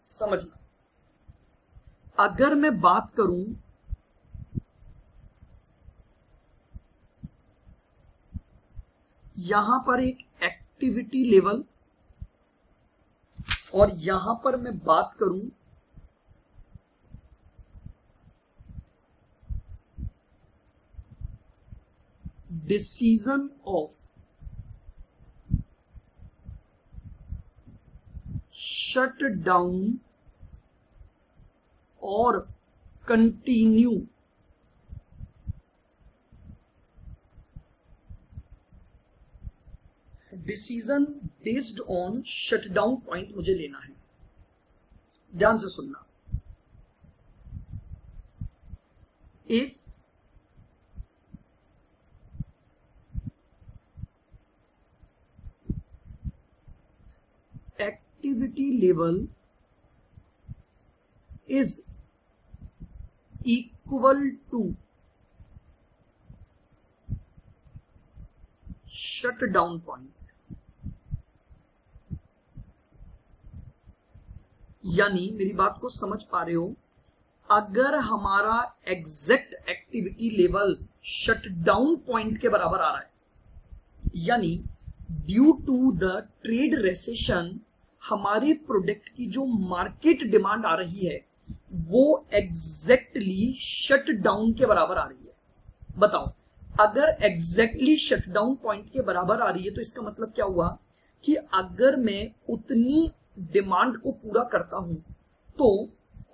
समझना। अगर मैं बात करूं यहां पर एक एक्टिविटी लेवल, और यहां पर मैं बात करूं डिसीजन ऑफ शट डाउन और continue, decision based on shutdown point मुझे लेना है। ध्यान से सुनना। If activity level is equal to shutdown point, यानी मेरी बात को समझ पा रहे हो, अगर हमारा exact activity level shutdown point के बराबर आ रहा है, यानी due to the trade recession हमारे प्रोडक्ट की जो मार्केट डिमांड आ रही है वो एग्जैक्टली शट डाउन के बराबर आ रही है। बताओ, अगर एग्जैक्टली शटडाउन पॉइंट के बराबर आ रही है तो इसका मतलब क्या हुआ कि अगर मैं उतनी डिमांड को पूरा करता हूं तो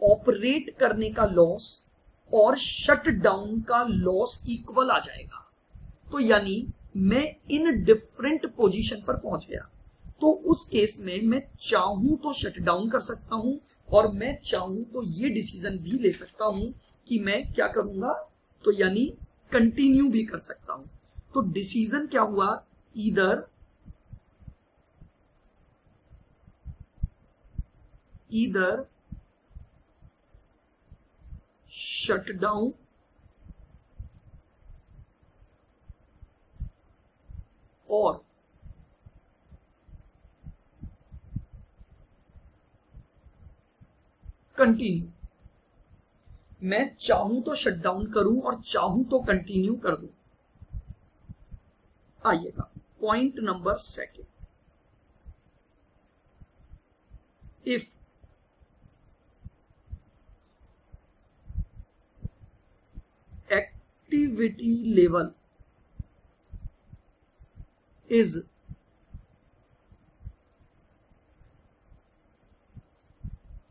ऑपरेट करने का लॉस और शट डाउन का लॉस इक्वल आ जाएगा। तो यानी मैं इन डिफरेंट पोजीशन पर पहुंच गया। तो उस केस में मैं चाहूं तो शट डाउन कर सकता हूं और मैं चाहूं तो ये डिसीजन भी ले सकता हूं कि मैं क्या करूंगा, तो यानी कंटिन्यू भी कर सकता हूं। तो डिसीजन क्या हुआ, ईदर शट डाउन और कंटिन्यू। मैं चाहूं तो शट डाउन करूं और चाहूं तो कंटिन्यू कर दूं। आइएगा point number second, if activity level is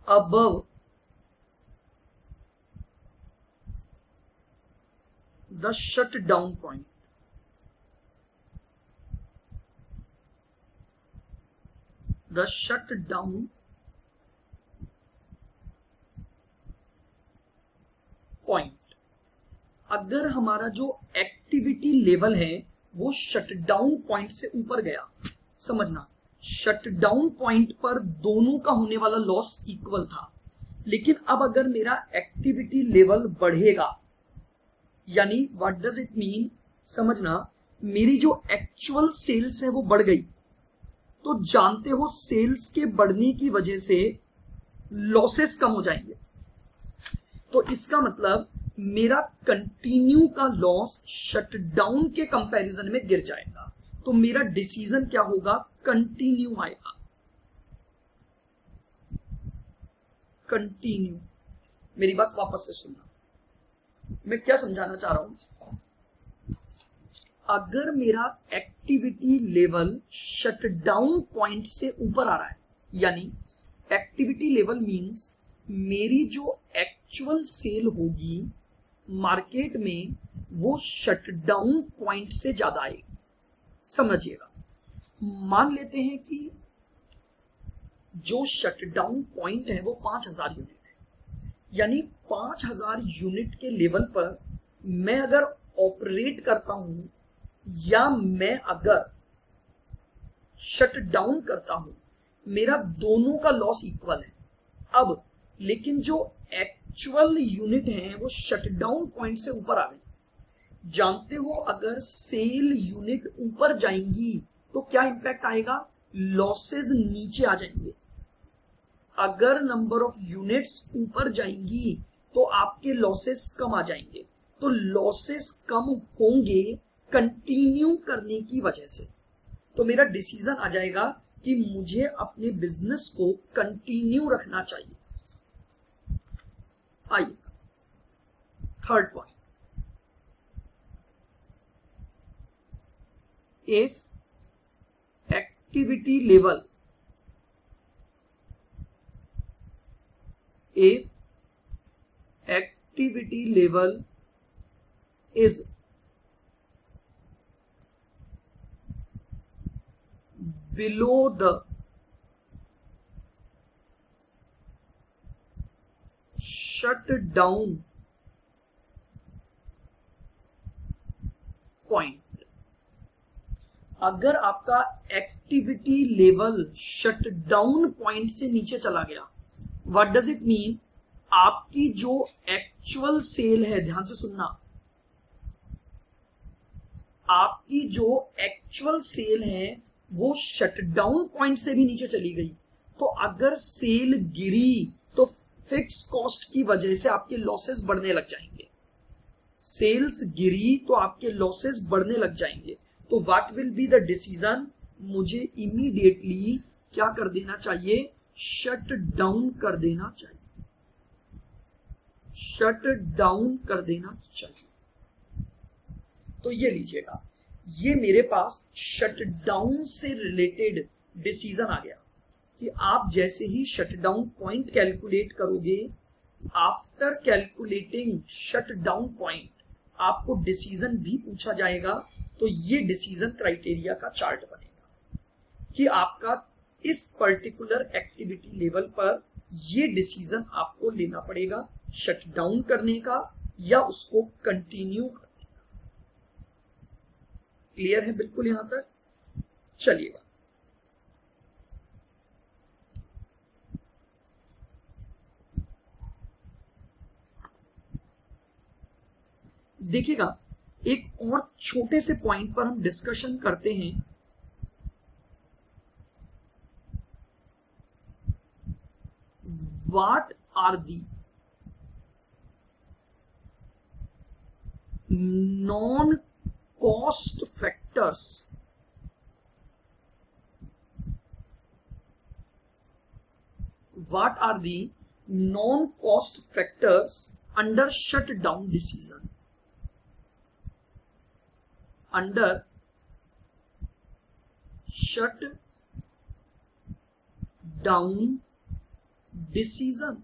above the shutdown point, the shutdown point, अगर हमारा जो एक्टिविटी लेवल है वो शटडाउन पॉइंट से ऊपर गया, समझना शटडाउन पॉइंट पर दोनों का होने वाला लॉस इक्वल था, लेकिन अब अगर मेरा एक्टिविटी लेवल बढ़ेगा, यानी व्हाट डज इट मीन, समझना मेरी जो एक्चुअल सेल्स है वो बढ़ गई, तो जानते हो सेल्स के बढ़ने की वजह से लॉसेस कम हो जाएंगे। तो इसका मतलब मेरा कंटिन्यू का लॉस शटडाउन के कंपैरिजन में गिर जाएगा। तो मेरा डिसीजन क्या होगा, कंटिन्यू आएगा, कंटिन्यू। मेरी बात वापस से सुनना, मैं क्या समझाना चाह रहा हूं। अगर मेरा एक्टिविटी लेवल शटडाउन पॉइंट से ऊपर आ रहा है, यानी एक्टिविटी लेवल मींस मेरी जो एक्चुअल सेल होगी मार्केट में वो शटडाउन पॉइंट से ज्यादा आएगी। समझिएगा, मान लेते हैं कि जो शटडाउन पॉइंट है वो 5000 यूनिट है, यानी 5000 यूनिट के लेवल पर मैं अगर ऑपरेट करता हूं या मैं अगर शट डाउन करता हूं, मेरा दोनों का लॉस इक्वल है। अब लेकिन जो एक्चुअल यूनिट है वो शटडाउन पॉइंट से ऊपर आ गई। जानते हो अगर सेल यूनिट ऊपर जाएंगी तो क्या इंपैक्ट आएगा, लॉसेस नीचे आ जाएंगे। अगर नंबर ऑफ यूनिट्स ऊपर जाएंगी तो आपके लॉसेस कम आ जाएंगे। तो लॉसेस कम होंगे कंटिन्यू करने की वजह से। तो मेरा डिसीजन आ जाएगा कि मुझे अपने बिजनेस को कंटिन्यू रखना चाहिए। आइए third point, if activity level is below the shutdown point, अगर आपका एक्टिविटी लेवल शटडाउन पॉइंट से नीचे चला गया, व्हाट डज इट मीन, आपकी जो एक्चुअल सेल है, ध्यान से सुनना, आपकी जो एक्चुअल सेल है वो शटडाउन पॉइंट से भी नीचे चली गई। तो अगर सेल गिरी तो फिक्स कॉस्ट की वजह से आपके लॉसेस बढ़ने लग जाएंगे। सेल्स गिरी तो आपके लॉसेस बढ़ने लग जाएंगे। तो what will be the decision, मुझे इमीडिएटली क्या कर देना चाहिए, शट डाउन कर देना चाहिए, शट डाउन कर देना चाहिए। तो ये लीजिएगा, ये मेरे पास शटडाउन से रिलेटेड डिसीजन आ गया कि आप जैसे ही शटडाउन पॉइंट कैलकुलेट करोगे, आफ्टर कैलकुलेटिंग शटडाउन पॉइंट आपको डिसीजन भी पूछा जाएगा। तो ये डिसीजन क्राइटेरिया का चार्ट बनेगा कि आपका इस पर्टिकुलर एक्टिविटी लेवल पर ये डिसीजन आपको लेना पड़ेगा, शटडाउन करने का या उसको कंटिन्यू करने का। क्लियर है बिल्कुल यहां तक? चलिएगा, देखिएगा एक और छोटे से पॉइंट पर हम डिस्कशन करते हैं। What are the non cost factors what are the non-cost factors under shutdown decision? Under shutdown decision,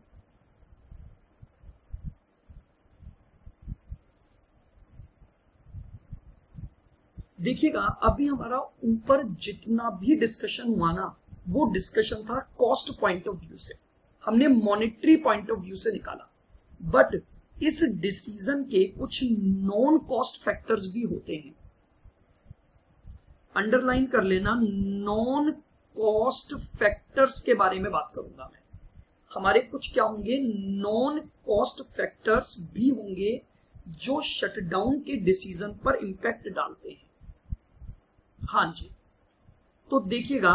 देखिएगा अभी हमारा ऊपर जितना भी डिस्कशन हुआ ना, वो डिस्कशन था कॉस्ट पॉइंट ऑफ व्यू से, हमने मॉनेटरी पॉइंट ऑफ व्यू से निकाला। बट इस डिसीजन के कुछ नॉन कॉस्ट फैक्टर्स भी होते हैं, अंडरलाइन कर लेना, नॉन कॉस्ट फैक्टर्स के बारे में बात करूंगा मैं। हमारे कुछ क्या होंगे, नॉन कॉस्ट फैक्टर्स भी होंगे जो शटडाउन के डिसीजन पर इंपैक्ट डालते हैं। हाँ जी, तो देखिएगा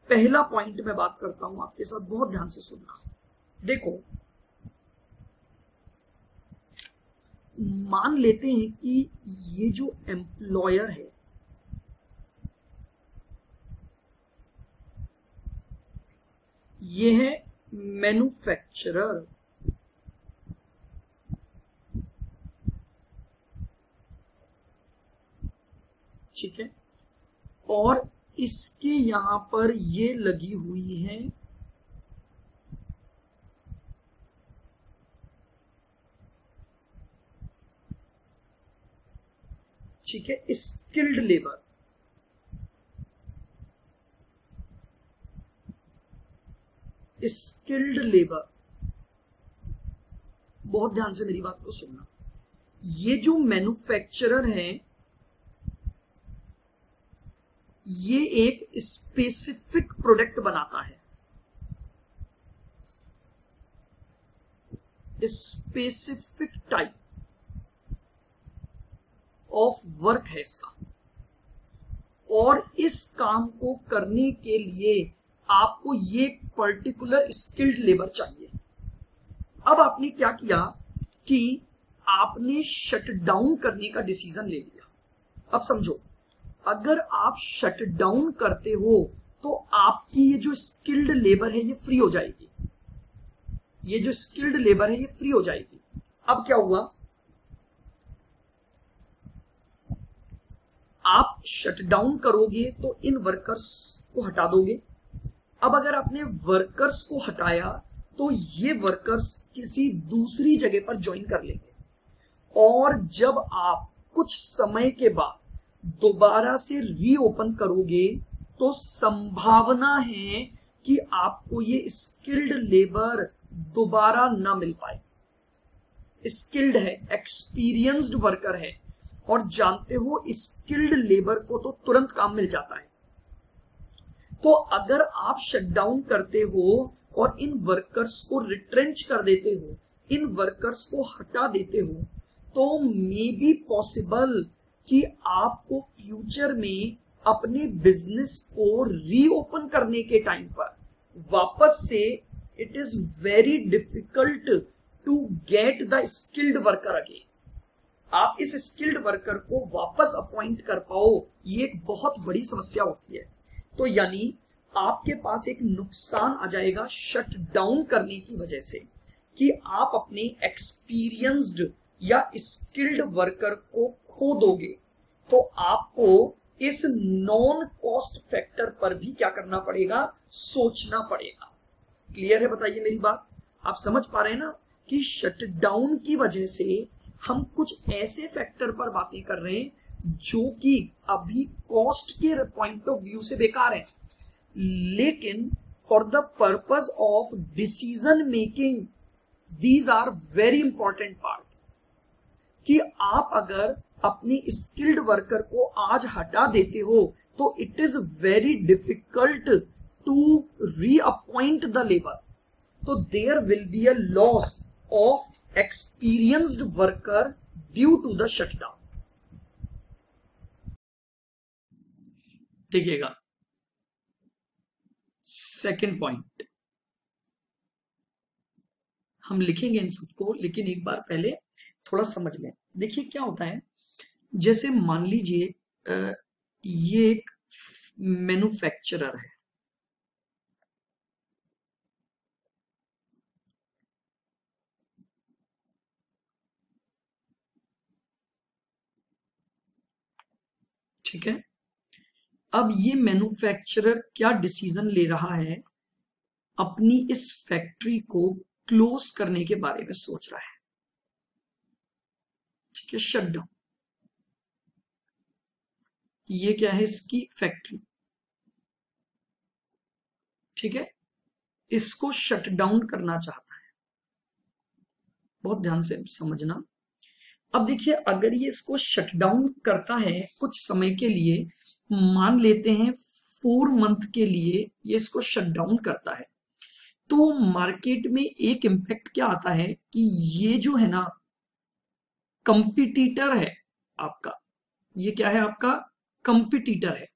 पहला पॉइंट मैं बात करता हूं आपके साथ, बहुत ध्यान से सुनना। देखो, मान लेते हैं कि ये जो एम्प्लॉयर है, ये है मैन्युफैक्चरर, ठीक है, और इसके यहां पर ये लगी हुई है ठीक है स्किल्ड लेबर। स्किल्ड लेबर, बहुत ध्यान से मेरी बात को सुनना। ये जो मैन्युफैक्चरर है, ये एक स्पेसिफिक प्रोडक्ट बनाता है, स्पेसिफिक टाइप ऑफ वर्क है इसका, और इस काम को करने के लिए आपको ये पर्टिकुलर स्किल्ड लेबर चाहिए। अब आपने क्या किया कि आपने शटडाउन करने का डिसीजन ले लिया। अब समझो, अगर आप शटडाउन करते हो तो आपकी ये जो स्किल्ड लेबर है ये फ्री हो जाएगी, ये जो स्किल्ड लेबर है ये फ्री हो जाएगी। अब क्या हुआ, आप शटडाउन करोगे तो इन वर्कर्स को हटा दोगे। अब अगर आपने वर्कर्स को हटाया तो ये वर्कर्स किसी दूसरी जगह पर ज्वाइन कर लेंगे, और जब आप कुछ समय के बाद दोबारा से रीओपन करोगे तो संभावना है कि आपको ये स्किल्ड लेबर दोबारा ना मिल पाए। स्किल्ड है, एक्सपीरियंस्ड वर्कर है, और जानते हो स्किल्ड लेबर को तो तुरंत काम मिल जाता है। तो अगर आप शटडाउन करते हो और इन वर्कर्स को रिट्रेंच कर देते हो, इन वर्कर्स को हटा देते हो, तो मे बी पॉसिबल कि आपको फ्यूचर में अपने बिजनेस को रीओपन करने के टाइम पर वापस से it is very difficult to get the skilled worker again. आप इस स्किल्ड वर्कर को वापस अपॉइंट कर पाओ, ये एक बहुत बड़ी समस्या होती है। तो यानी आपके पास एक नुकसान आ जाएगा शट डाउन करने की वजह से, कि आप अपने एक्सपीरियंस्ड या स्किल्ड वर्कर को खो दोगे, तो आपको इस नॉन कॉस्ट फैक्टर पर भी क्या करना पड़ेगा, सोचना पड़ेगा। क्लियर है, बताइए मेरी बात, आप समझ पा रहे हैं ना कि शटडाउन की वजह से हम कुछ ऐसे फैक्टर पर बातें कर रहे हैं जो कि अभी कॉस्ट के पॉइंट ऑफ व्यू से बेकार है, लेकिन for the purpose of decision making these are very important part. कि आप अगर अपनी स्किल्ड वर्कर को आज हटा देते हो तो it is very difficult to reappoint the labour, तो there will be a loss of experienced worker due to the shutdown. देखिएगा सेकेंड पॉइंट हम लिखेंगे इन सबको, लेकिन एक बार पहले थोड़ा समझ लें। देखिए क्या होता है, जैसे मान लीजिए ये एक मैन्युफैक्चरर है, ठीक है। अब ये मैन्युफैक्चरर क्या डिसीजन ले रहा है, अपनी इस फैक्ट्री को क्लोज करने के बारे में सोच रहा है, ठीक है, शटडाउन। ये क्या है, इसकी फैक्ट्री, ठीक है, इसको शट डाउन करना चाहता है। बहुत ध्यान से समझना। अब देखिए अगर ये इसको शट डाउन करता है कुछ समय के लिए, मान लेते हैं 4 मंथ के लिए ये इसको शट डाउन करता है, तो मार्केट में एक इंपैक्ट क्या आता है कि ये जो है ना कंपिटिटर है आपका, ये क्या है आपका कंपिटिटर है।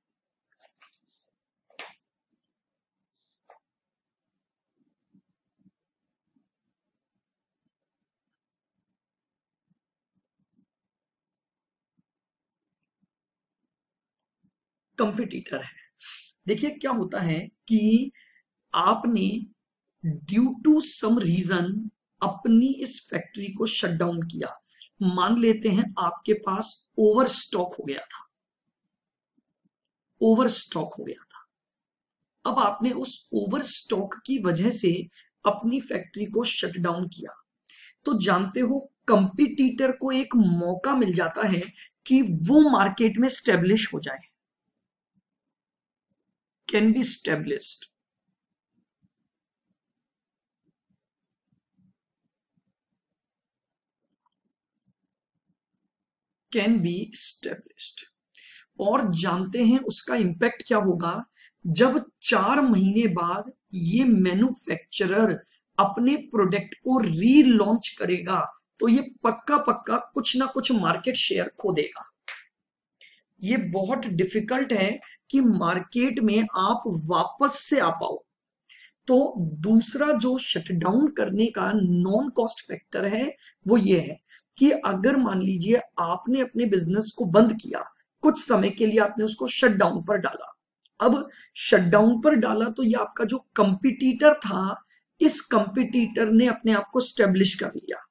कंपिटिटर है। देखिए क्या होता है कि आपने ड्यू टू सम रीजन अपनी इस फैक्ट्री को शट डाउन किया। मान लेते हैं आपके पास ओवर स्टॉक हो गया था, ओवर स्टॉक हो गया था। अब आपने उस ओवर स्टॉक की वजह से अपनी फैक्ट्री को शट डाउन किया, तो जानते हो कंपटीटर को एक मौका मिल जाता है कि वो मार्केट में स्टेब्लिश हो जाए, can be established. Can be established. और जानते हैं उसका इंपैक्ट क्या होगा, जब 4 महीने बाद ये मैन्युफैक्चरर अपने प्रोडक्ट को रीलॉन्च करेगा तो ये पक्का पक्का कुछ ना कुछ मार्केट शेयर खो देगा। ये बहुत डिफिकल्ट है कि मार्केट में आप वापस से आ पाओ। तो दूसरा जो शटडाउन करने का नॉन कॉस्ट फैक्टर है वो ये है कि अगर मान लीजिए आपने अपने बिजनेस को बंद किया, कुछ समय के लिए आपने उसको शट डाउन पर डाला। अब शट डाउन पर डाला तो ये आपका जो कंपटीटर था, इस कंपटीटर ने अपने आप को स्टेब्लिश कर लिया,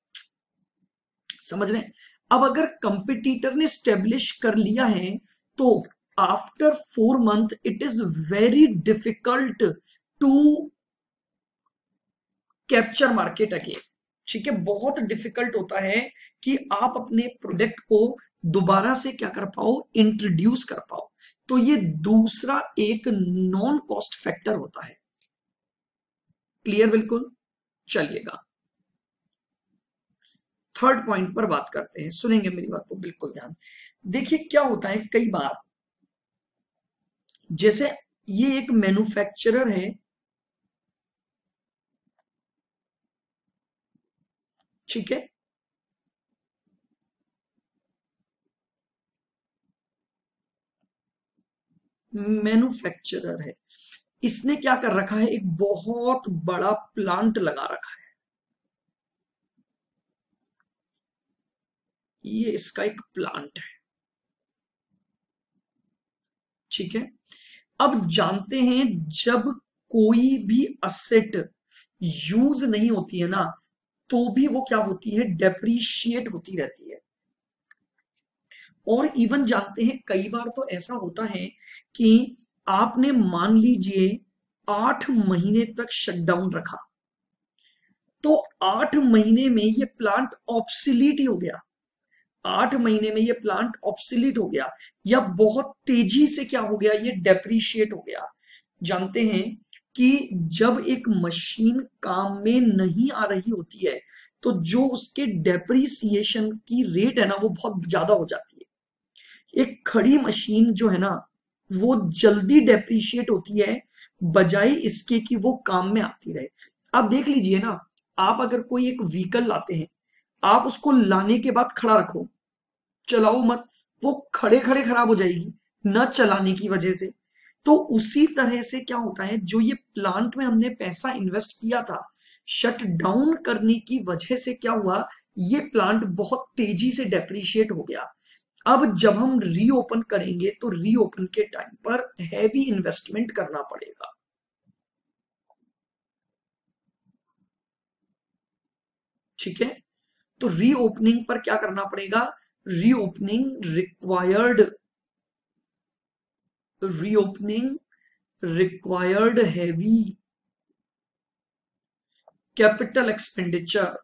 समझ रहे हैं। अब अगर कंपटीटर ने स्टेब्लिश कर लिया है तो after 4 month it is very difficult to capture market again, ठीक है। बहुत डिफिकल्ट होता है कि आप अपने प्रोडक्ट को दोबारा से क्या कर पाओ, इंट्रोड्यूस कर पाओ। तो ये दूसरा एक नॉन कॉस्ट फैक्टर होता है। क्लियर बिल्कुल, चलिएगा थर्ड पॉइंट पर बात करते हैं। सुनेंगे मेरी बात को बिल्कुल ध्यान। देखिए क्या होता है, कई बार जैसे ये एक मैन्युफैक्चरर है, ठीक है, मैन्युफैक्चरर है, इसने क्या कर रखा है, एक बहुत बड़ा प्लांट लगा रखा है। ये इसका एक प्लांट है, ठीक है। अब जानते हैं जब कोई भी असेट यूज नहीं होती है ना, तो भी वो क्या होती है, डेप्रीशिएट होती रहती है। और इवन जानते हैं कई बार तो ऐसा होता है कि आपने मान लीजिए 8 महीने तक शटडाउन रखा, तो 8 महीने में ये प्लांट ऑब्सोलीट ही हो गया, 8 महीने में ये प्लांट ऑब्सोलीट हो गया, या बहुत तेजी से क्या हो गया, ये डेप्रिशिएट हो गया। जानते हैं कि जब एक मशीन काम में नहीं आ रही होती है तो जो उसके डेप्रिसिएशन की रेट है ना वो बहुत ज्यादा हो जाती है। एक खड़ी मशीन जो है ना वो जल्दी डेप्रिशिएट होती है बजाय इसके कि वो काम में आती रहे। आप देख लीजिए ना, आप अगर कोई एक व्हीकल लाते हैं, आप उसको लाने के बाद खड़ा रखो, चलाओ मत, वो खड़े खड़े खराब हो जाएगी न चलाने की वजह से। तो उसी तरह से क्या होता है, जो ये प्लांट में हमने पैसा इन्वेस्ट किया था, शट डाउन करने की वजह से क्या हुआ, ये प्लांट बहुत तेजी से डेप्रिशिएट हो गया। अब जब हम रीओपन करेंगे तो रीओपन के टाइम पर हैवी इन्वेस्टमेंट करना पड़ेगा। ठीक है, तो रीओपनिंग पर क्या करना पड़ेगा, reopening required heavy capital expenditure.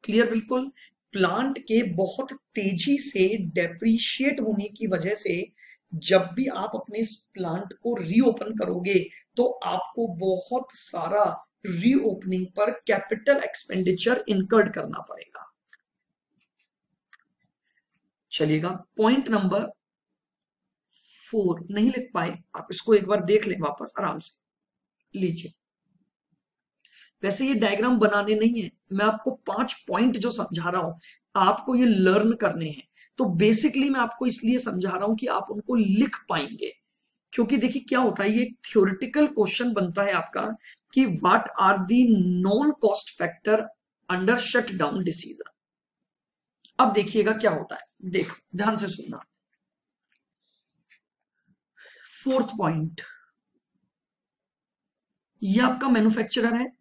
Clear, बिल्कुल। प्लांट के बहुत तेजी से डेप्रिशिएट होने की वजह से जब भी आप अपने इस प्लांट को रीओपन करोगे तो आपको बहुत सारा रीओपनिंग पर कैपिटल एक्सपेंडिचर इनकर्ड करना पड़ेगा। चलिएगा, पॉइंट नंबर 4 नहीं लिख पाए, आप इसको एक बार देख लें वापस आराम से, लीजिए। वैसे ये डायग्राम बनाने नहीं है, मैं आपको 5 पॉइंट जो समझा रहा हूं आपको ये लर्न करने हैं। तो बेसिकली मैं आपको इसलिए समझा रहा हूं कि आप उनको लिख पाएंगे, क्योंकि देखिए क्या होता है, ये थ्योरेटिकल क्वेश्चन बनता है आपका कि what are the non cost factor under shut down decision. अब देखिएगा क्या होता है, देखो ध्यान से सुनना। 4th पॉइंट, ये आपका मैन्युफैक्चरर है,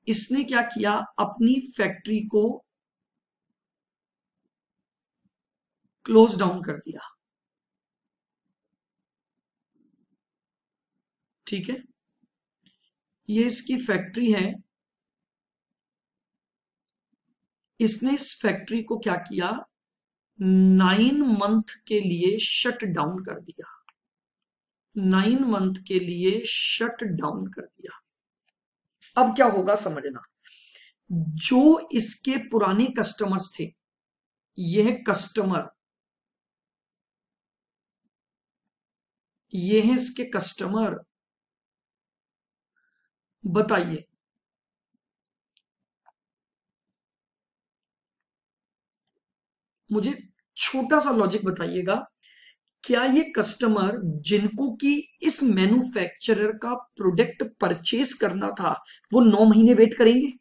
इसने क्या किया, अपनी फैक्ट्री को क्लोज डाउन कर दिया। ठीक है, ये इसकी फैक्ट्री है, इसने इस फैक्ट्री को क्या किया, 9 मंथ के लिए शट डाउन कर दिया, 9 मंथ के लिए शट डाउन कर दिया। अब क्या होगा समझना, जो इसके पुराने कस्टमर्स थे, यह कस्टमर, ये है इसके कस्टमर, बताइए मुझे छोटा सा लॉजिक बताइएगा, क्या ये कस्टमर जिनको कि इस मैन्युफैक्चरर का प्रोडक्ट परचेज करना था वो 9 महीने वेट करेंगे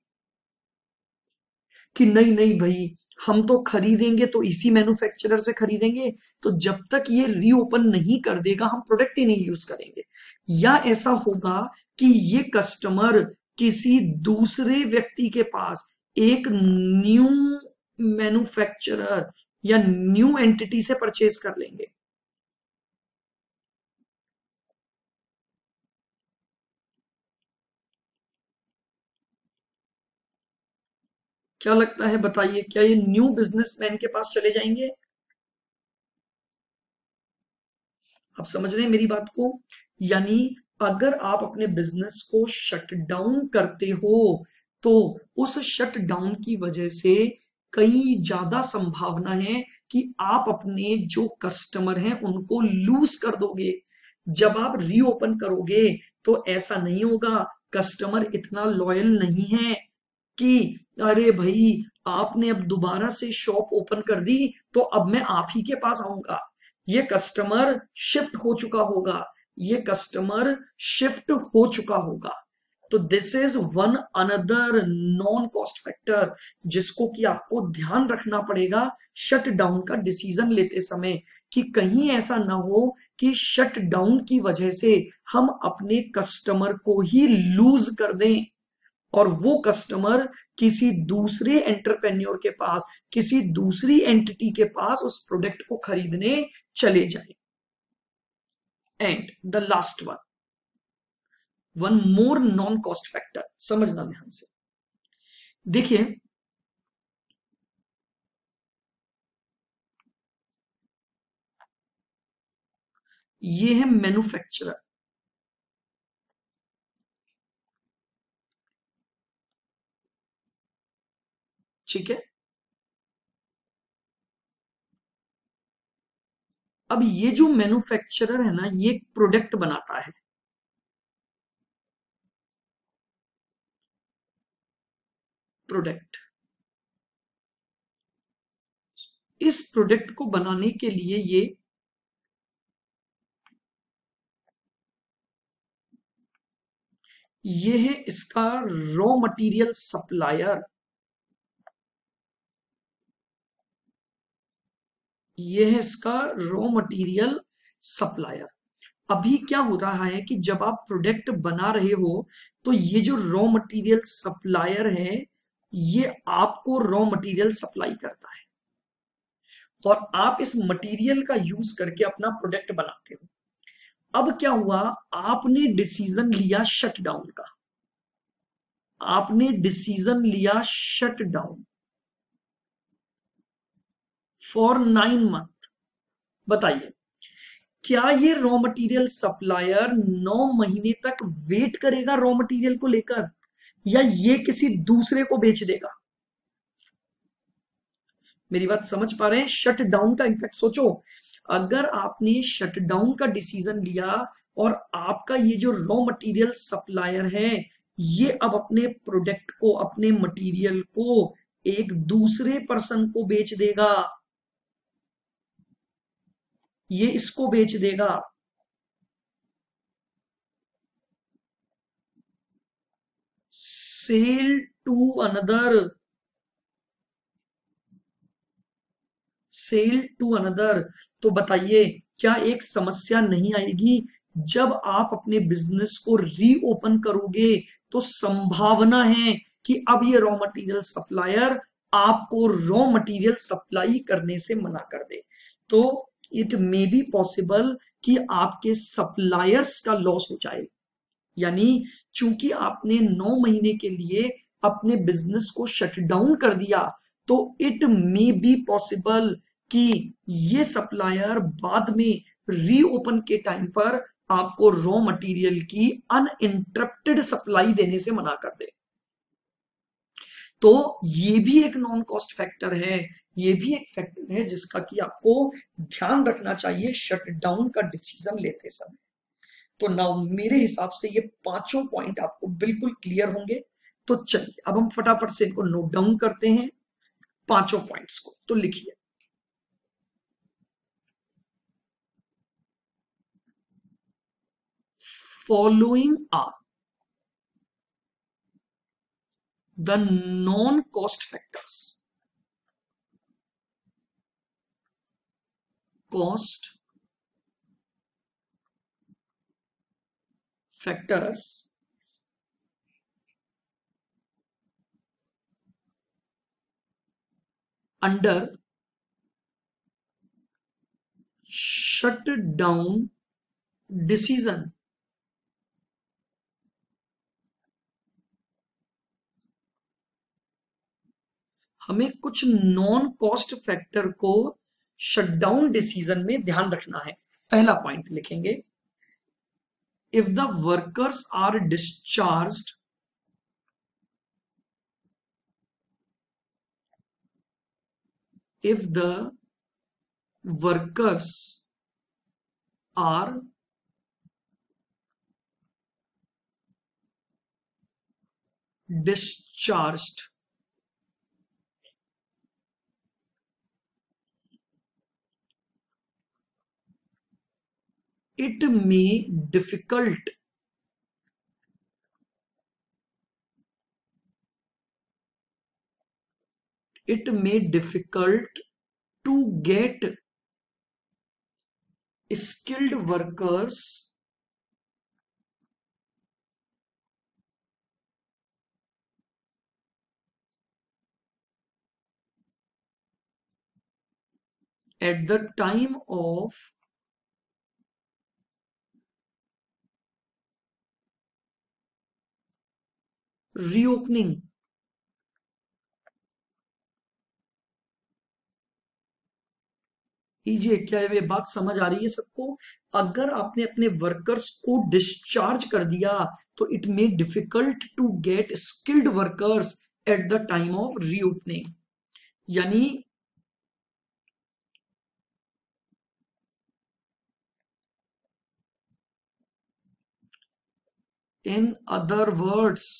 कि नहीं नहीं भाई हम तो खरीदेंगे तो इसी मैन्युफैक्चरर से खरीदेंगे, तो जब तक ये रीओपन नहीं कर देगा हम प्रोडक्ट ही नहीं यूज करेंगे। या ऐसा होगा कि ये कस्टमर किसी दूसरे व्यक्ति के पास एक न्यू मैन्युफैक्चरर या न्यू एंटिटी से परचेज कर लेंगे। क्या लगता है बताइए, क्या ये न्यू बिजनेसमैन के पास चले जाएंगे? आप समझ रहे हैं मेरी बात को? यानी अगर आप अपने बिजनेस को शट डाउन करते हो तो उस शट डाउन की वजह से कई ज्यादा संभावना है कि आप अपने जो कस्टमर हैं उनको लूज कर दोगे। जब आप रीओपन करोगे तो ऐसा नहीं होगा, कस्टमर इतना लॉयल नहीं है कि अरे भाई आपने अब दोबारा से शॉप ओपन कर दी तो अब मैं आप ही के पास आऊंगा। ये कस्टमर शिफ्ट हो चुका होगा, ये कस्टमर शिफ्ट हो चुका होगा। तो this is one another non cost factor जिसको कि आपको ध्यान रखना पड़ेगा शट डाउन का डिसीजन लेते समय, कि कहीं ऐसा ना हो कि शट डाउन की वजह से हम अपने कस्टमर को ही लूज कर दें और वो कस्टमर किसी दूसरे एंटरप्रेन्योर के पास, किसी दूसरी एंटिटी के पास उस प्रोडक्ट को खरीदने चले जाए। And the last one more non cost factor, समझना ध्यान से। देखिए, ये है मैन्युफैक्चरर, ठीक है। अब ये जो मैन्युफैक्चरर है ना, ये प्रोडक्ट बनाता है, प्रोडक्ट। इस प्रोडक्ट को बनाने के लिए ये है इसका रॉ मटेरियल सप्लायर, ये है इसका रॉ मटेरियल सप्लायर। अभी क्या हो रहा है कि जब आप प्रोडक्ट बना रहे हो तो ये जो रॉ मटेरियल सप्लायर है ये आपको रॉ मटेरियल सप्लाई करता है और आप इस मटेरियल का यूज करके अपना प्रोडक्ट बनाते हो। अब क्या हुआ, आपने डिसीजन लिया शट डाउन का, आपने डिसीजन लिया शट डाउन फॉर 9 मंथ। बताइए, क्या ये रॉ मटेरियल सप्लायर 9 महीने तक वेट करेगा रॉ मटेरियल को लेकर, या ये किसी दूसरे को बेच देगा? मेरी बात समझ पा रहे हैं? शट डाउन का इम्पैक्ट सोचो। अगर आपने शट डाउन का डिसीजन लिया और आपका ये जो रॉ मटेरियल सप्लायर है ये अब अपने प्रोडक्ट को, अपने मटेरियल को एक दूसरे पर्सन को बेच देगा, ये इसको बेच देगा, sell to another, sell to another. तो बताइए, क्या एक समस्या नहीं आएगी? जब आप अपने बिजनेस को रीओपन करोगे तो संभावना है कि अब ये रॉ मटेरियल सप्लायर आपको रॉ मटेरियल सप्लाई करने से मना कर दे। तो इट मे बी पॉसिबल कि आपके सप्लायर्स का लॉस हो जाए। यानी चूंकि आपने 9 महीने के लिए अपने बिजनेस को शट डाउन कर दिया, तो इट मे बी पॉसिबल कि ये सप्लायर बाद में रीओपन के टाइम पर आपको रॉ मटेरियल की अनइंटरप्टेड सप्लाई देने से मना कर दे। तो ये भी एक नॉन कॉस्ट फैक्टर है, ये भी एक फैक्टर है जिसका कि आपको ध्यान रखना चाहिए शट डाउन का डिसीजन लेते समय। तो नाउ मेरे हिसाब से ये पांचों पॉइंट आपको बिल्कुल क्लियर होंगे। तो चलिए अब हम फटाफट से इनको नोट डाउन करते हैं, पांचों पॉइंट्स को। तो लिखिए, following are the non cost factors, cost factors under shut down decision. हमें कुछ नॉन कॉस्ट फैक्टर को शटडाउन डिसीजन में ध्यान रखना है। पहला पॉइंट लिखेंगे, if the workers are discharged, if the workers are discharged, it may difficult it may difficult to get skilled workers at the time of reopening. कीजिए, क्या ये बात समझ आ रही है सबको? अगर आपने अपने वर्कर्स को डिस्चार्ज कर दिया तो it may difficult to get skilled workers at the time of reopening. यानी in other words,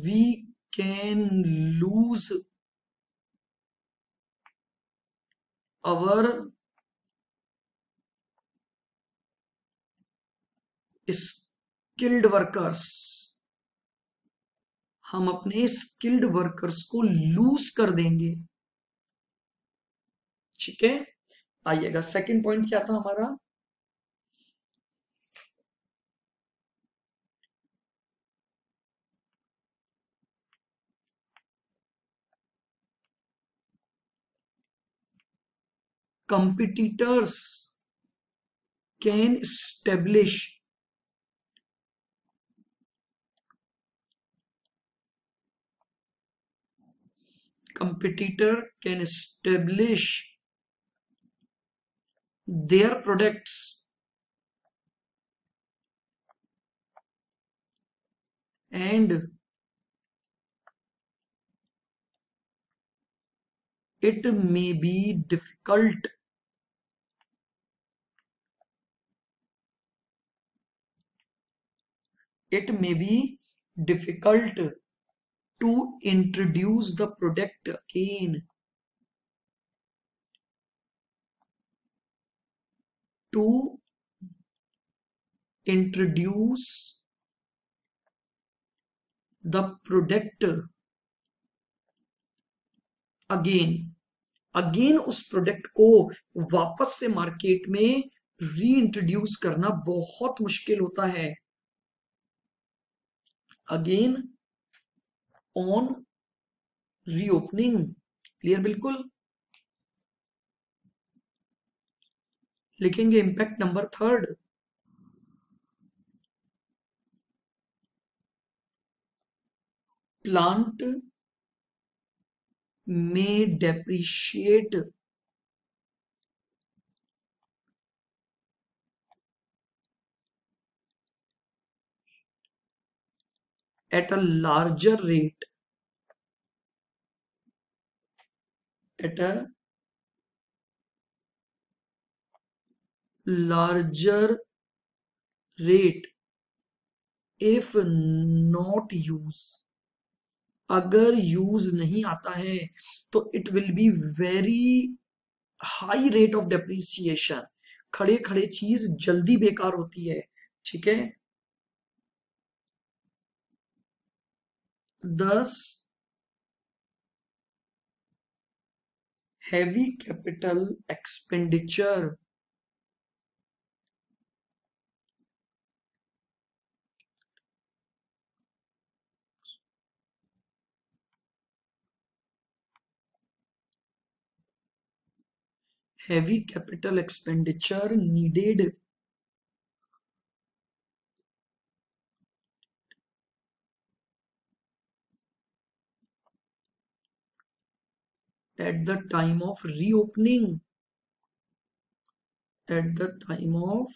we can lose our skilled workers, हम अपने स्किल्ड वर्कर्स को लूज कर देंगे। ठीक है, आइएगा सेकंड पॉइंट क्या था हमारा? competitors can establish competitor can establish their products and it may be difficult to introduce the product again, to introduce the product again उस प्रोडक्ट को वापस से मार्केट में रीइंट्रोड्यूस करना बहुत मुश्किल होता है। Again on reopening, clear? बिल्कुल लिखेंगे इंपैक्ट नंबर थर्ड, प्लांट में depreciate at a larger rate, at a larger rate if not use, अगर यूज नहीं आता है तो it will be very high rate of depreciation, खड़े खड़े चीज जल्दी बेकार होती है। ठीक है, thus heavy capital expenditure needed at the time of reopening, at the time of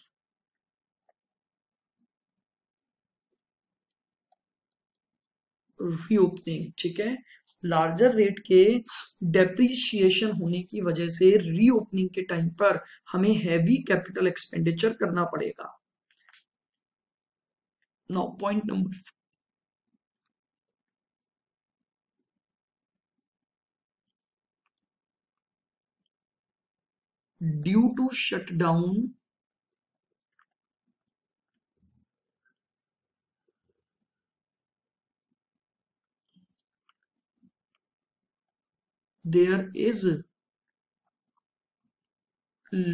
reopening. ठीक है, लार्जर रेट के डेप्रिसिएशन होने की वजह से रीओपनिंग के टाइम पर हमें हैवी कैपिटल एक्सपेंडिचर करना पड़ेगा। Now point number due to shut down there is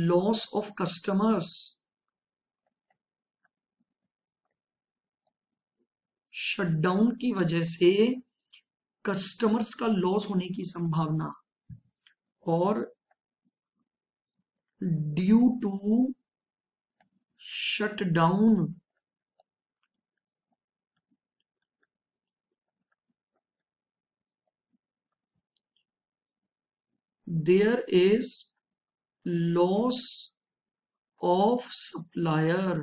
loss of customers, shutdown की वजह से कस्टमर्स का लॉस होने की संभावना, और due to shutdown there is loss of supplier,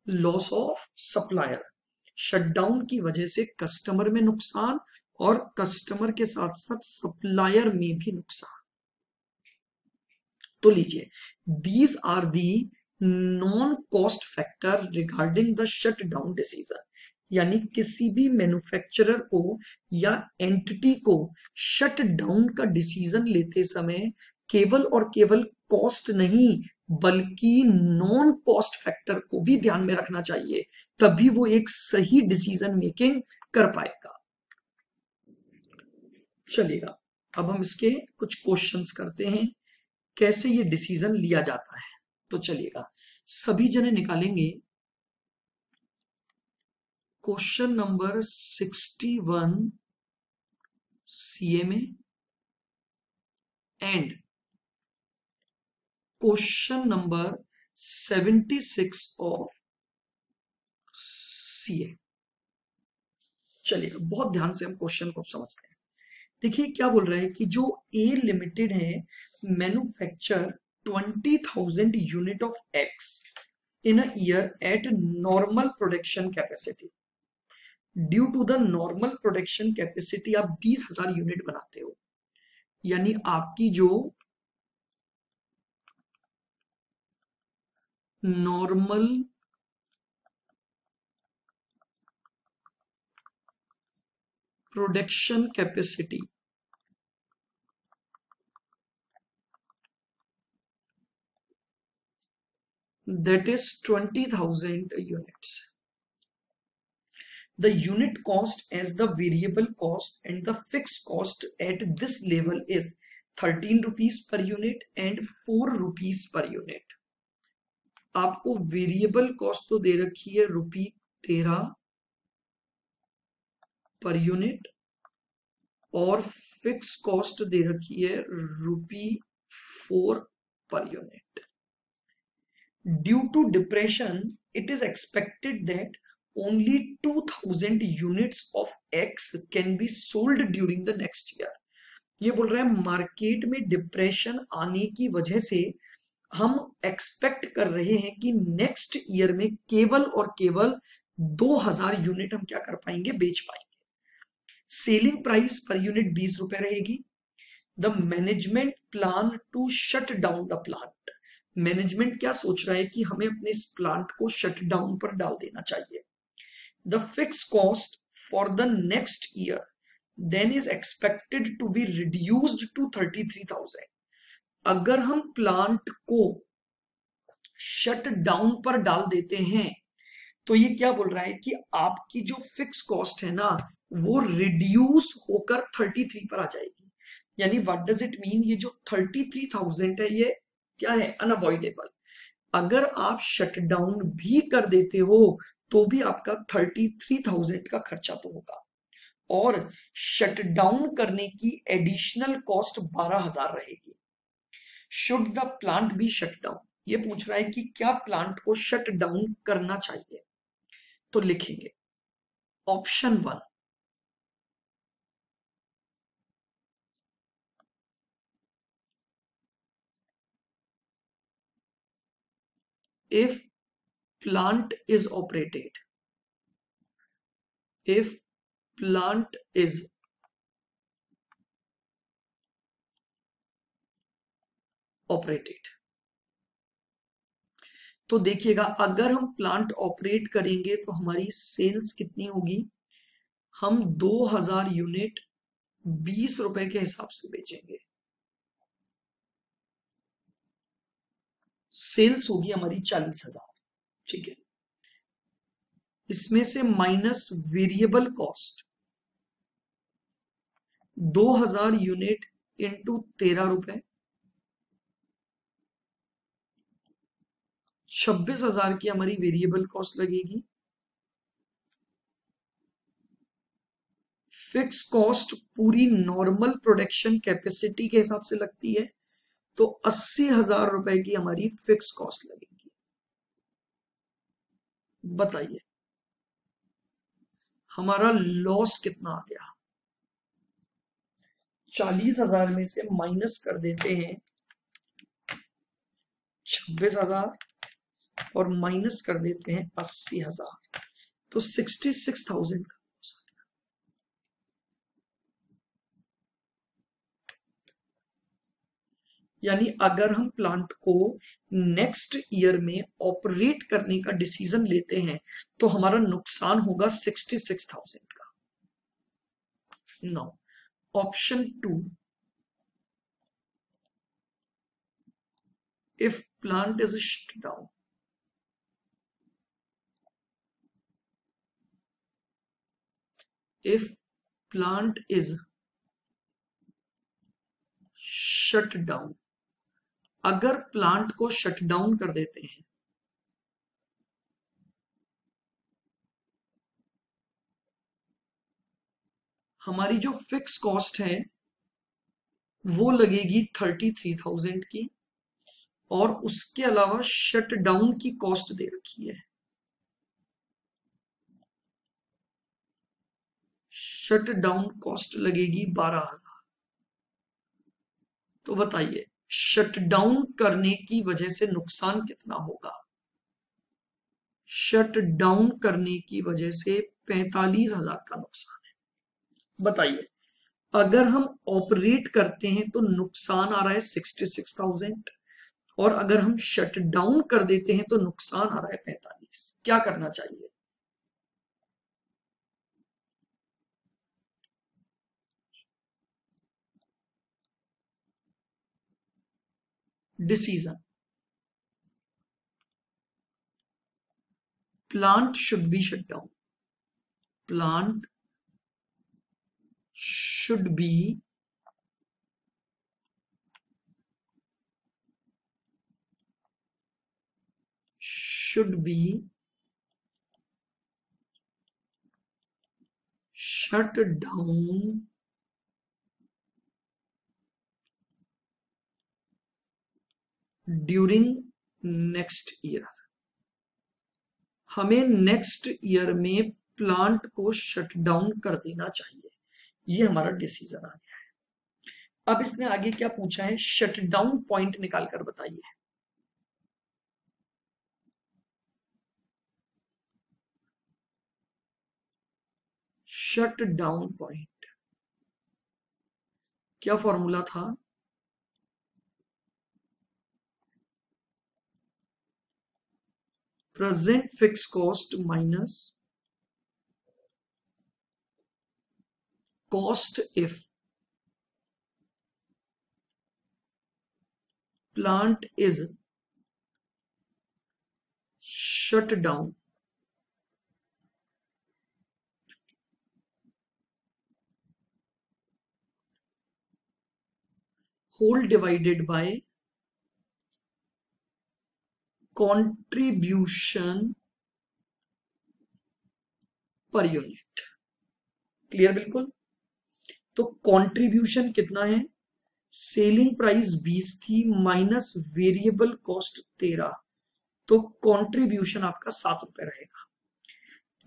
loss of supplier, shutdown की वजह से कस्टमर में नुकसान और कस्टमर के साथ साथ सप्लायर में भी नुकसान। तो लीजिए, these are the non cost factor regarding the shutdown decision, यानी किसी भी मैन्युफैक्चरर को या एंटिटी को शट डाउन का डिसीजन लेते समय केवल और केवल कॉस्ट नहीं बल्कि नॉन कॉस्ट फैक्टर को भी ध्यान में रखना चाहिए, तभी वो एक सही डिसीजन मेकिंग कर पाएगा। चलिएगा, अब हम इसके कुछ क्वेश्चंस करते हैं, कैसे ये डिसीजन लिया जाता है। तो चलिएगा, सभी जने निकालेंगे क्वेश्चन नंबर 61 सीए में and question number 76 of CA. चलिए बहुत ध्यान से हम क्वेश्चन को समझते हैं। देखिए क्या बोल रहा है कि जो ए लिमिटेड है manufacture 20,000 unit of X in a year at normal production capacity. Due to the normal production capacity आप 20,000 यूनिट बनाते हो, यानी आपकी जो normal production capacity that is 20,000 units. The unit cost as the variable cost and the fixed cost at this level is 13 rupees per unit and 4 rupees per unit. आपको variable cost तो दे रखी है ₹13 per unit और fix cost दे रखी है ₹4 per unit. Due to depression, it is expected that only 2,000 units of X can be sold during the next year. ये बोल रहा है मार्केट में डिप्रेशन आने की वजह से हम एक्सपेक्ट कर रहे हैं कि नेक्स्ट ईयर में केवल और केवल 2,000 यूनिट हम क्या कर पाएंगे, बेच पाएंगे। सेलिंग प्राइस पर यूनिट 20 रुपए रहेगी। The management plan to shut down the plant, management क्या सोच रहा है कि हमें अपने इस प्लांट को शट डाउन पर डाल देना चाहिए। The fix cost for the next year then is expected to be reduced to 33,000। अगर हम प्लांट को शट डाउन पर डाल देते हैं तो ये क्या बोल रहा है कि आपकी जो फिक्स कॉस्ट है ना वो रिड्यूस होकर 33 पर आ जाएगी। यानी व्हाट डज इट मीन, ये जो 33,000 है ये क्या है, अनअवॉइडेबल। अगर आप शटडाउन भी कर देते हो तो भी आपका 33,000 का खर्चा तो होगा, और शटडाउन करने की एडिशनल कॉस्ट 12,000 रहेगी। Should the plant B shut down, ये पूछ रहा है कि क्या प्लांट को शट डाउन करना चाहिए। तो लिखेंगे option 1, if plant is operated, if plant is operated, तो देखिएगा अगर हम प्लांट ऑपरेट करेंगे तो हमारी सेल्स कितनी होगी, हम 2,000 यूनिट 20 रुपए के हिसाब से बेचेंगे, सेल्स होगी हमारी 40,000। ठीक है, इसमें से minus variable cost 2000 unit into 13 रुपए, 26,000 की हमारी वेरिएबल कॉस्ट लगेगी। फिक्स कॉस्ट पूरी नॉर्मल प्रोडक्शन कैपेसिटी के हिसाब से लगती है, तो 80,000 रुपए की हमारी फिक्स कॉस्ट लगेगी। बताइए हमारा लॉस कितना आ गया। 40,000 में से माइनस कर देते हैं 26,000 और माइनस कर देते हैं 80,000, तो 66,000 का लॉस आ गया। यानी अगर हम प्लांट को नेक्स्ट ईयर में ऑपरेट करने का डिसीजन लेते हैं तो हमारा नुकसान होगा 66,000 का। No, option 2, if plant is shut down, if plant is shut down, अगर प्लांट को शट डाउन कर देते हैं हमारी जो फिक्स कॉस्ट है वो लगेगी 33,000 की, और उसके अलावा शट डाउन की कॉस्ट दे रखी है। शट डाउन कॉस्ट लगेगी 12,000। तो बताइए शट डाउन करने की वजह से नुकसान कितना होगा। शट डाउन करने की वजह से 45,000 का नुकसान है। बताइए अगर हम ऑपरेट करते हैं तो नुकसान आ रहा है 66,000, और अगर हम शट डाउन कर देते हैं तो नुकसान आ रहा है 45। क्या करना चाहिए। Decision, plant should be shut down, plant should be shut down during next year. हमें नेक्स्ट ईयर में प्लांट को शट डाउन कर देना चाहिए। ये हमारा डिसीजन आ गया है। अब इसने आगे क्या पूछा है, शट डाउन पॉइंट निकाल कर बताइए। शट डाउन पॉइंट क्या फॉर्मूला था, present fix cost minus cost if plant is shut down whole divided by contribution per unit. Clear बिल्कुल। तो कंट्रीब्यूशन कितना है, सेलिंग प्राइस 20 थी माइनस वेरिएबल कॉस्ट 13, तो कंट्रीब्यूशन आपका 7 रुपए रहेगा।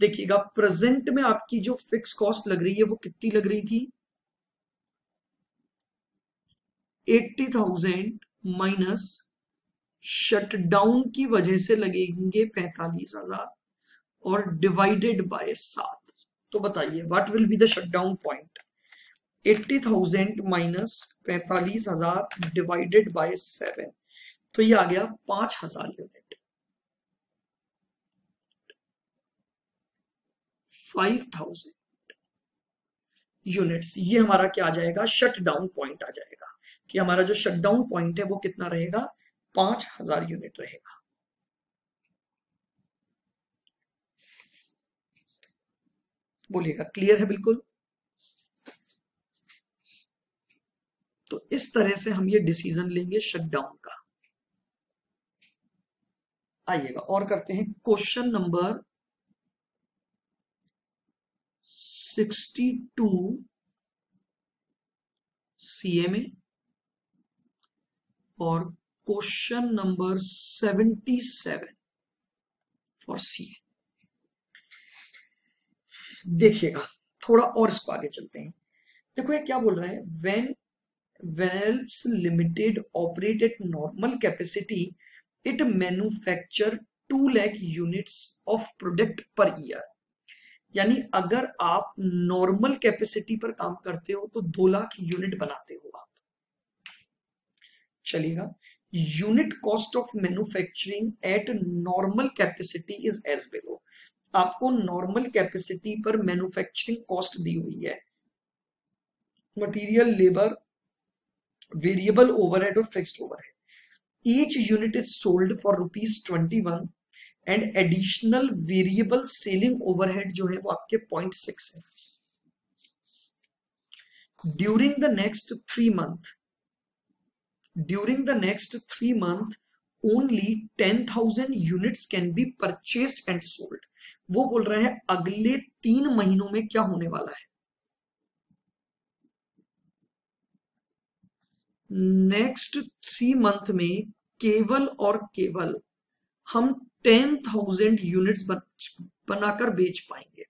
देखिएगा प्रेजेंट में आपकी जो फिक्स कॉस्ट लग रही है वो कितनी लग रही थी, 80,000 माइनस शट डाउन की वजह से लगेंगे 45,000 और डिवाइडेड बाय 7। तो बताइए what will be the shut down point. 80,000 minus 45,000 divided by 7, तो ये आ गया 5,000 यूनिट। 5,000 यूनिट्स, ये हमारा क्या आ जाएगा, शट डाउन पॉइंट आ जाएगा। कि हमारा जो शट डाउन पॉइंट है वो कितना रहेगा, 5,000 यूनिट रहेगा। बोलिएगा क्लियर है बिल्कुल। तो इस तरह से हम ये डिसीजन लेंगे शटडाउन का। आइएगा और करते हैं क्वेश्चन नंबर 62 सीए में और क्वेश्चन नंबर 77 फॉर सीए। देखिएगा थोड़ा और इसको आगे चलते हैं। देखो ये क्या बोल रहा है, when Valves Limited operate at normal capacity, it manufacture 2 lakh units of product per year। यानी अगर आप नॉर्मल कैपेसिटी पर काम करते हो तो 2 लाख यूनिट बनाते हो आप। चलिएगा, unit cost of manufacturing at normal capacity is as below. आपको नॉर्मल कैपेसिटी पर मैन्युफैक्चरिंग कॉस्ट दी हुई है, मटेरियल, लेबर, वेरिएबल ओवरहेड और fixed overhead. Each unit is sold for ₹21 and additional variable selling overhead जो है वो आपके 0.6 है। ड्यूरिंग द नेक्स्ट 3 month only 10,000 units can be purchased and sold. वो बोल रहे हैं अगले 3 महीनों में क्या होने वाला है, नेक्स्ट 3 मंथ में केवल और केवल हम 10,000 यूनिट्स बनाकर बेच पाएंगे।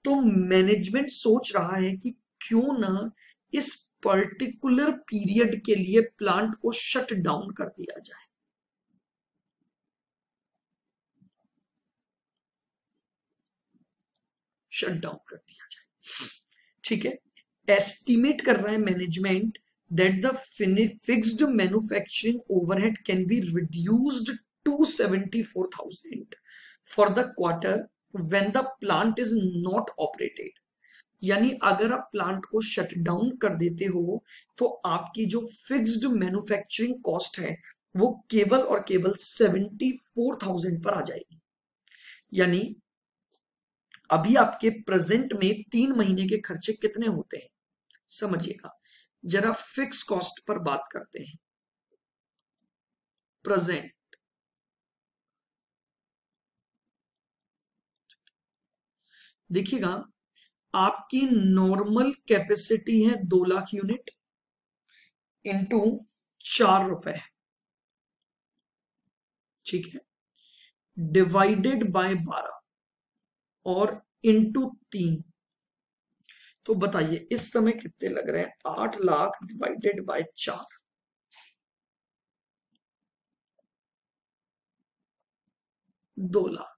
तो मैनेजमेंट सोच रहा है कि क्यों ना इस पर्टिकुलर पीरियड के लिए प्लांट को शट डाउन कर दिया जाए। शट डाउन कर दिया जाए, ठीक है। एस्टिमेट कर रहा है management that the fixed manufacturing overhead can be reduced to 74,000 for the quarter when the plant is not operated। यानी अगर आप प्लांट को शट डाउन कर देते हो तो आपकी जो फिक्स्ड मैन्युफैक्चरिंग कॉस्ट है वो केवल और केवल 74,000 पर आ जाएगी। यानी अभी आपके प्रेजेंट में 3 महीने के खर्चे कितने होते हैं समझिएगा। जरा फिक्स कॉस्ट पर बात करते हैं। प्रेजेंट देखिएगा, आपकी नॉर्मल कैपेसिटी है 2 लाख यूनिट इंटू 4 रुपए, ठीक है, डिवाइडेड बाय 12 और इंटू 3। तो बताइए इस समय कितने लग रहे हैं, 8 लाख डिवाइडेड बाय 4, 2 लाख।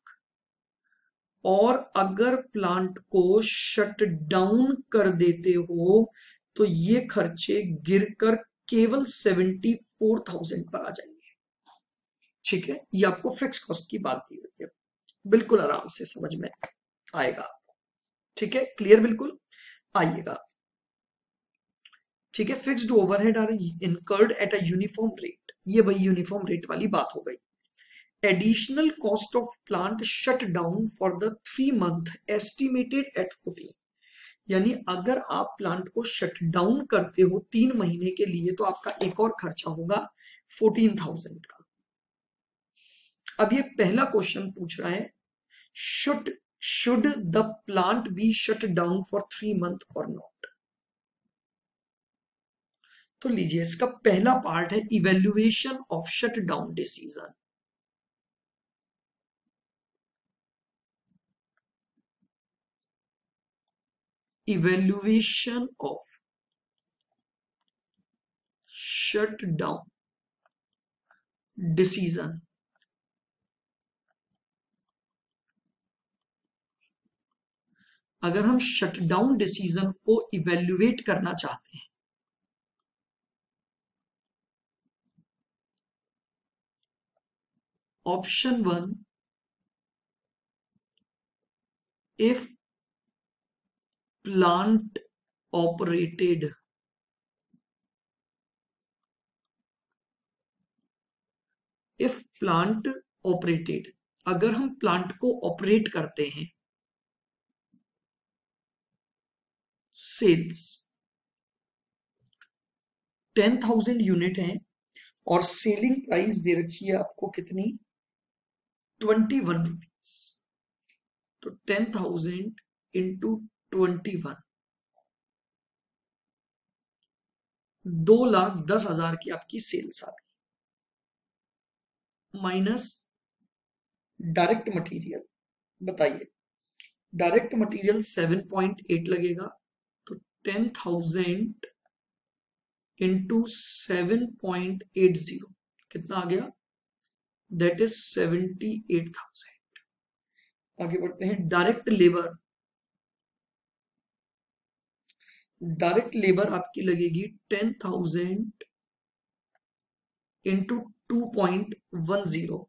और अगर प्लांट को शट डाउन कर देते हो तो ये खर्चे गिरकर केवल 74,000 पर आ जाएंगे, ठीक है। ये आपको फिक्स कॉस्ट की बात दी हुई है, बिल्कुल आराम से समझ में आएगा, ठीक है, क्लियर बिल्कुल। आइएगा, ठीक है। Fixed overhead are incurred at a uniform rate, ये वही यूनिफॉर्म रेट वाली बात हो गई। Additional cost of plant shut down for the 3 month estimated at 14। यानी अगर आप प्लांट को शट डाउन करते हो 3 महीने के लिए तो आपका एक और खर्चा होगा 14,000 का। अब ये पहला क्वेश्चन पूछ रहा है, should the plant be shut down for 3 month or not। तो लीजिए इसका पहला पार्ट है evaluation of shut down decision. Evaluation of shut down decision. अगर हम शट डाउन डिसीजन को इवेल्युएट करना चाहते हैं, ऑप्शन 1, if plant operated अगर हम प्लांट को ऑपरेट करते हैं सेल्स 10,000 यूनिट है और सेलिंग प्राइस दे रखी है आपको कितनी 21 रुपीज। तो 10,000 इंटू 21 2,10,000 की आपकी सेल्स आ गई माइनस डायरेक्ट मटेरियल। बताइए डायरेक्ट मटेरियल 7.8 लगेगा तो 10,000 इंटू 7.80 कितना आ गया दैट इज 78,000। आगे बढ़ते हैं डायरेक्ट लेबर। डायरेक्ट लेबर आपकी लगेगी 10,000 इंटू 2.10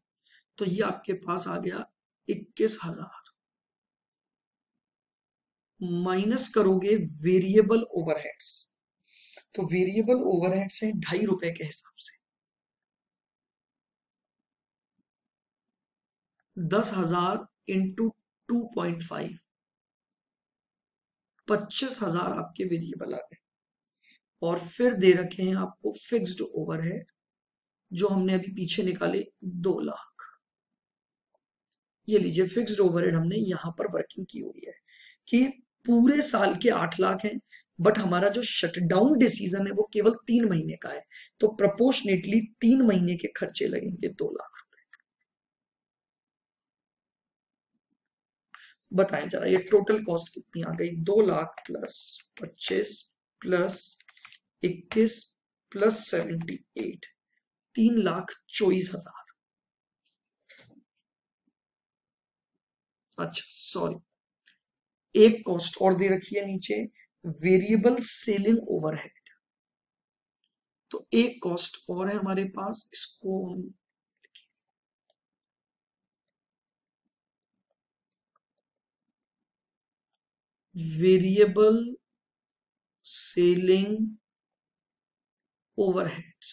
तो ये आपके पास आ गया 21,000 माइनस करोगे वेरिएबल ओवरहेड्स तो वेरिएबल ओवरहेड्स है 2.5 रुपए के हिसाब से 10,000 इंटू 2.5 25,000 आपके वेरिएबल आ गए और फिर दे रखे हैं आपको फिक्स्ड ओवरहेड जो हमने अभी पीछे निकाले 2 लाख। ये लीजिए फिक्स्ड ओवरहेड हमने यहां पर वर्किंग की हुई है कि पूरे साल के 8 लाख हैं बट हमारा जो शटडाउन डिसीजन है वो केवल 3 महीने का है तो प्रोपोर्शनेटली 3 महीने के खर्चे लगेंगे 2 लाख रुपए। बताएं जरा ये टोटल कॉस्ट कितनी आ गई 2 लाख प्लस 25 प्लस 21 प्लस 78 3,24,000। अच्छा सॉरी एक कॉस्ट और दे रखी है नीचे वेरिएबल सेलिंग ओवरहेड तो एक कॉस्ट और है हमारे पास इसको हम वेरिएबल सेलिंग ओवरहेड्स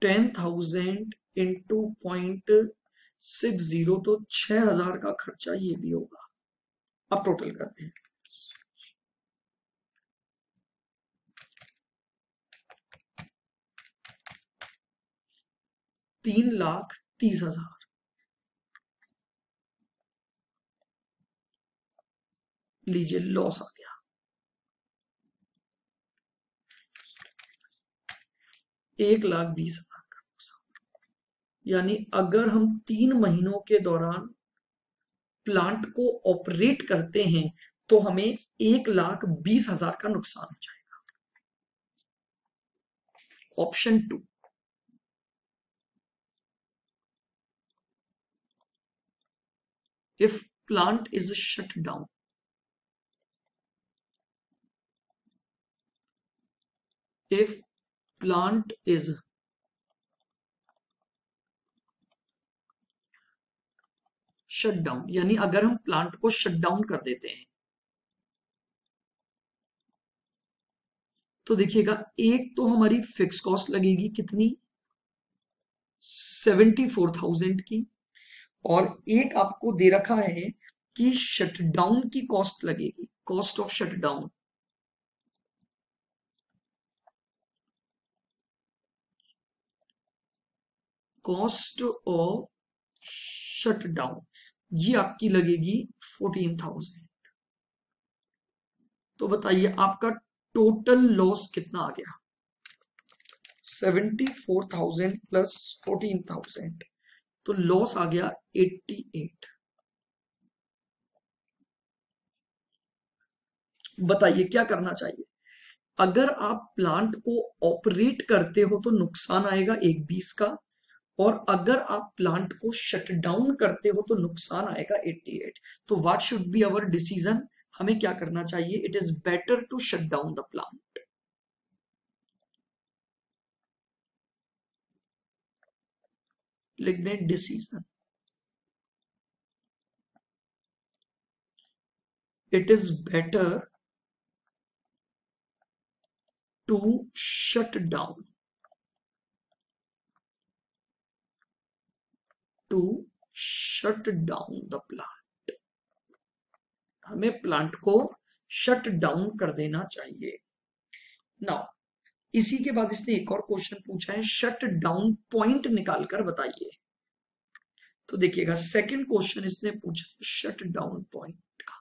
10,000 इंटू 0.60 तो 6,000 का खर्चा ये भी होगा। अब टोटल करते हैं 3,30,000 लीजिए लॉस आ गया 1,20,000 का नुकसान। यानी अगर हम 3 महीनों के दौरान प्लांट को ऑपरेट करते हैं तो हमें 1,20,000 का नुकसान हो जाएगा। Option 2 if plant is shut down if plant is shut down यानी अगर हम प्लांट को शट डाउन कर देते हैं तो देखिएगा एक तो हमारी फिक्स कॉस्ट लगेगी कितनी 74,000 की और एक आपको दे रखा है कि शटडाउन की कॉस्ट लगेगी cost of shutdown cost of shutdown ये आपकी लगेगी 14,000। तो बताइए आपका टोटल लॉस कितना आ गया 74,000 प्लस 14,000 तो लॉस आ गया 88। बताइए क्या करना चाहिए अगर आप प्लांट को ऑपरेट करते हो तो नुकसान आएगा 1,20 का और अगर आप प्लांट को शट डाउन करते हो तो नुकसान आएगा 88। तो what should be our decision हमें क्या करना चाहिए it is better to shut down the plant. लिख दें decision it is better to shut down to shut down the plant। हमें प्लांट को शट डाउन कर देना चाहिए। नाउ इसी के बाद इसने एक और क्वेश्चन पूछा है, शट डाउन पॉइंट निकालकर बताइए। तो देखिएगा सेकंड क्वेश्चन इसने पूछा शट डाउन पॉइंट का।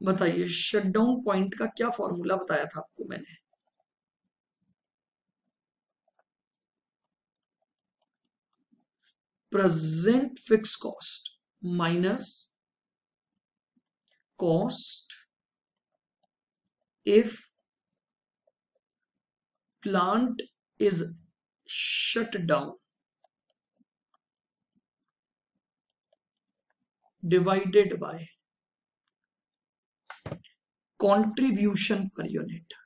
बताइए शट डाउन पॉइंट का क्या फॉर्मूला बताया था आपको मैंने। Present fix cost minus cost if plant is shut down divided by contribution per unit।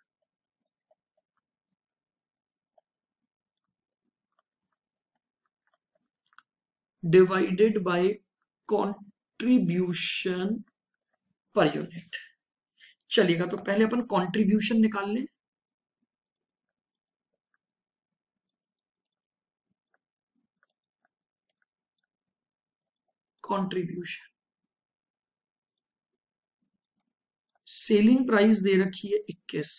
Divided by contribution per unit. चलिएगा तो पहले अपन कंट्रीब्यूशन निकाल लें। कंट्रीब्यूशन, सेलिंग प्राइस दे रखी है 21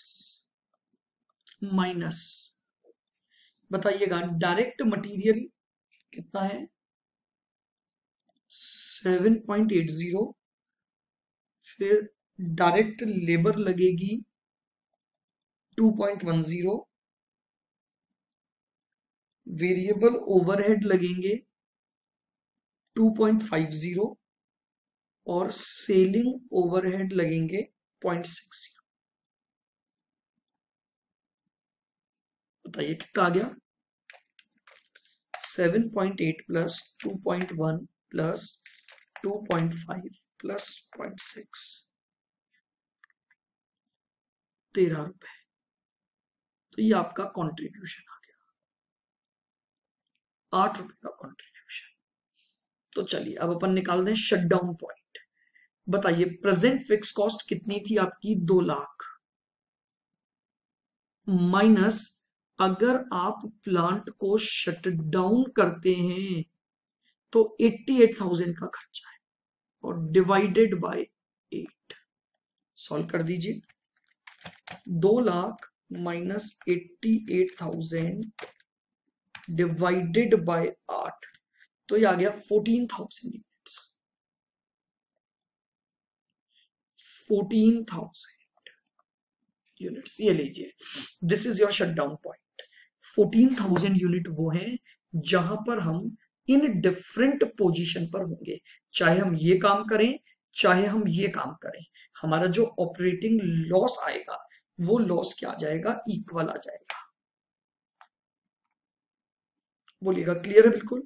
माइनस, बताइएगा डायरेक्ट मटेरियल कितना है 7.80, फिर डायरेक्ट लेबर लगेगी 2.10, वेरिएबल ओवरहेड लगेंगे 2.50 और सेलिंग ओवरहेड लगेंगे 0.60। बताइए कितना आ गया 7.8 प्लस 2.1 प्लस 2.5 प्लस 0.6, 13 रुपए। तो ये आपका कंट्रीब्यूशन आ गया 8 रुपए का कंट्रीब्यूशन। तो चलिए अब अपन निकाल दें शटडाउन पॉइंट। बताइए प्रेजेंट फिक्स कॉस्ट कितनी थी आपकी 2 लाख, माइनस अगर आप प्लांट को शट डाउन करते हैं तो 88,000 का खर्चा है और डिवाइडेड बाय 8। सॉल्व कर दीजिए 2 लाख माइनस 88,000 डिवाइडेड बाय 8, तो ये आ गया 14,000 यूनिट्स। 14,000 यूनिट्स ये लीजिए, this is your shutdown point. 14,000 unit वो है जहां पर हम इन डिफरेंट पोजीशन पर होंगे, चाहे हम ये काम करें चाहे हम ये काम करें, हमारा जो ऑपरेटिंग लॉस आएगा वो लॉस क्या आ जाएगा, इक्वल आ जाएगा। बोलिएगा क्लियर है बिल्कुल।